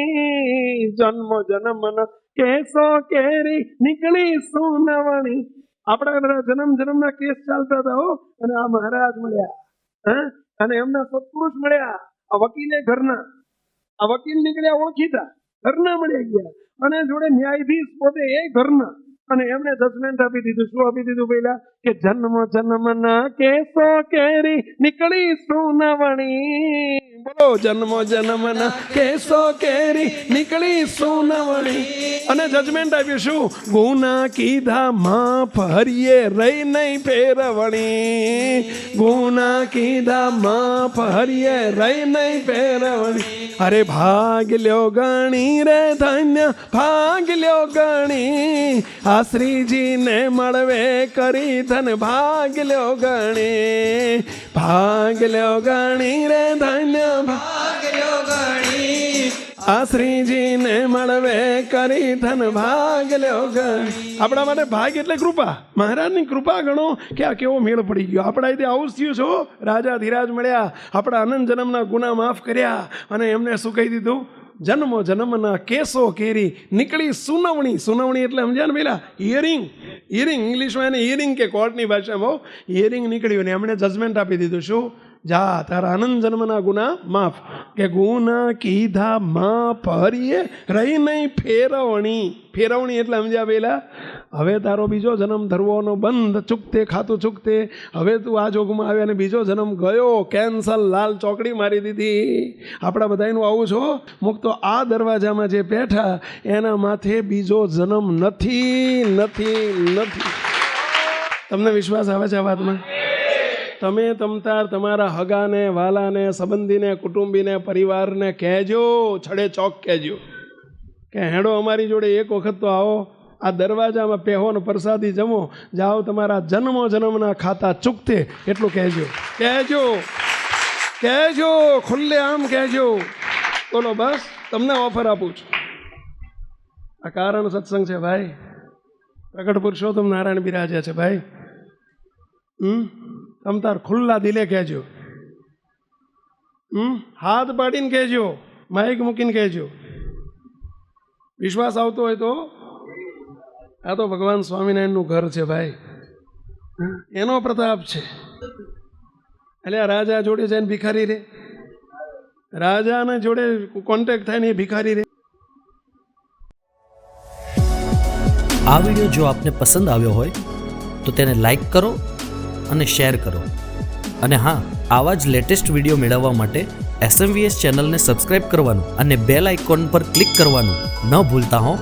જન્મો જન્મના કેસો કેરી નીકળી સુનવણી. આપણા બધા જન્મ જન્મના કેસ ચાલતા હતા હો, અને આ મહારાજ મળ્યા, હા, અને એમના સત્પુરુષ મળ્યા, આ વકીલે ઘરના, આ વકીલ નીકળ્યા ઓળખીતા, ઘરના મળી ગયા, અને જોડે ન્યાયાધીશ પોતે એ ઘરના, અને એમણે જજમેન્ટ આપી દીધું. શું આપી દીધું પહેલા? કે જન્મ જન્મના કેસો કેરી નીકળી સુનાવણી. બોલો, જન્મ જન્મના કેસો કેરી નીકળી સુનાવણી. અને જજમેન્ટ આપ્યું શું? ગુના કીધા માફ હરિયે રહી નહીં ફેરવણી. ગુના કીધા માફ હરિયે રહી નહીં ફેરવણી. અરે ભાગ લ્યો ગણી રે ધન્ય ભાગ લ્યો ગણી. આ શ્રીજીને મળવે કરી ધન ભાગ લ્યો ગણી. ભાગ લ્યો ગણી રે ધન્ય ભાગ લ્યો ગણી. આ શ્રીજીને મળવે કરી ધન ભાગ લ્યો ગણી. આપણા માટે ભાગ એટલે કૃપા. મહારાજની કૃપા ગણો કે આ કેવો મેળ પડી ગયો. આપણા રીતે આવું જ થયું છો. રાજા ધીરાજ મળ્યા, આપણા અનંત જન્મના ગુના માફ કર્યા, અને એમને શું કહી દીધું? જન્મો જન્મના કેસો કેરી નીકળી સુનાવણી. સુનાવણી એટલે સમજ્યા ને પેલા હિયરિંગ. હિયરિંગ ઇંગ્લિશમાં એને હિયરિંગ કે કોર્ટની ભાષામાં હિયરિંગ નીકળ્યું, ને એમણે જજમેન્ટ આપી દીધું. શું? જા, તારા અનંત જન્મના ગુના માફ. કે ગુના કીધા માફ હરિયે રહી નહીં ફેરવણી. ફેરવણી એટલે સમજ્યા પેલા, હવે તારો બીજો જન્મ ધરવાનો બંધ, ચૂકતે ખાતું ચૂકતે. હવે તું આ જોગમાં આવ્યા અને બીજો જન્મ ગયો, કેન્સલ, લાલ ચોકડી મારી દીધી. આપણા બધાનું આવું છો. મુક્તો આ દરવાજામાં જે બેઠા એના માથે બીજો જન્મ નથી, નથી, નથી. તમને વિશ્વાસ આવે છે આ વાતમાં? તમે તમતાર તમારા હગાને, વાલાને, સંબંધીને, કુટુંબીને, પરિવારને કહેજો, છડે ચોક કહેજો કે હેડો અમારી જોડે એક વખત તો આવો, આ દરવાજામાં પહેવો ને પ્રસાદી જમો, જાઓ તમારા જન્મો જન્મના ખાતા ચૂકતે. એટલું કહેજો, કહેજો, કહેજો, ખુલ્લે આમ કહેજો. બોલો, બસ તમને ઓફર આપું છું. આ કારણ સત્સંગ છે ભાઈ. પ્રગટ પુરુષોત્તમ નારાયણ બિરાજ્યા છે ભાઈ. તમ તાર ખુલ્લા દિલે કહેજો. હાથ પાડીને કહેજો, માઇક મૂકીને કહેજો. વિશ્વાસ આવતો હોય તો આ તો ભગવાન સ્વામિનારાયણનું ઘર છે ભાઈ, એનો પ્રતાપ છે. એટલે આ રાજા જોડે જઈને ભિખારી રે, રાજાને જોડે કોન્ટેક્ટ થાય ને એ ભિખારી રે. આ વિડીયો જો આપને પસંદ આવ્યો હોય તો તેને લાઈક કરો અને શેર કરો. અને હા, આવા જ લેટેસ્ટ વિડીયો મેળવવા માટે SMVS ચેનલને સબસ્ક્રાઇબ કરવાનું અને બેલ આઇકોન પર ક્લિક કરવાનું ન ભૂલતા હો.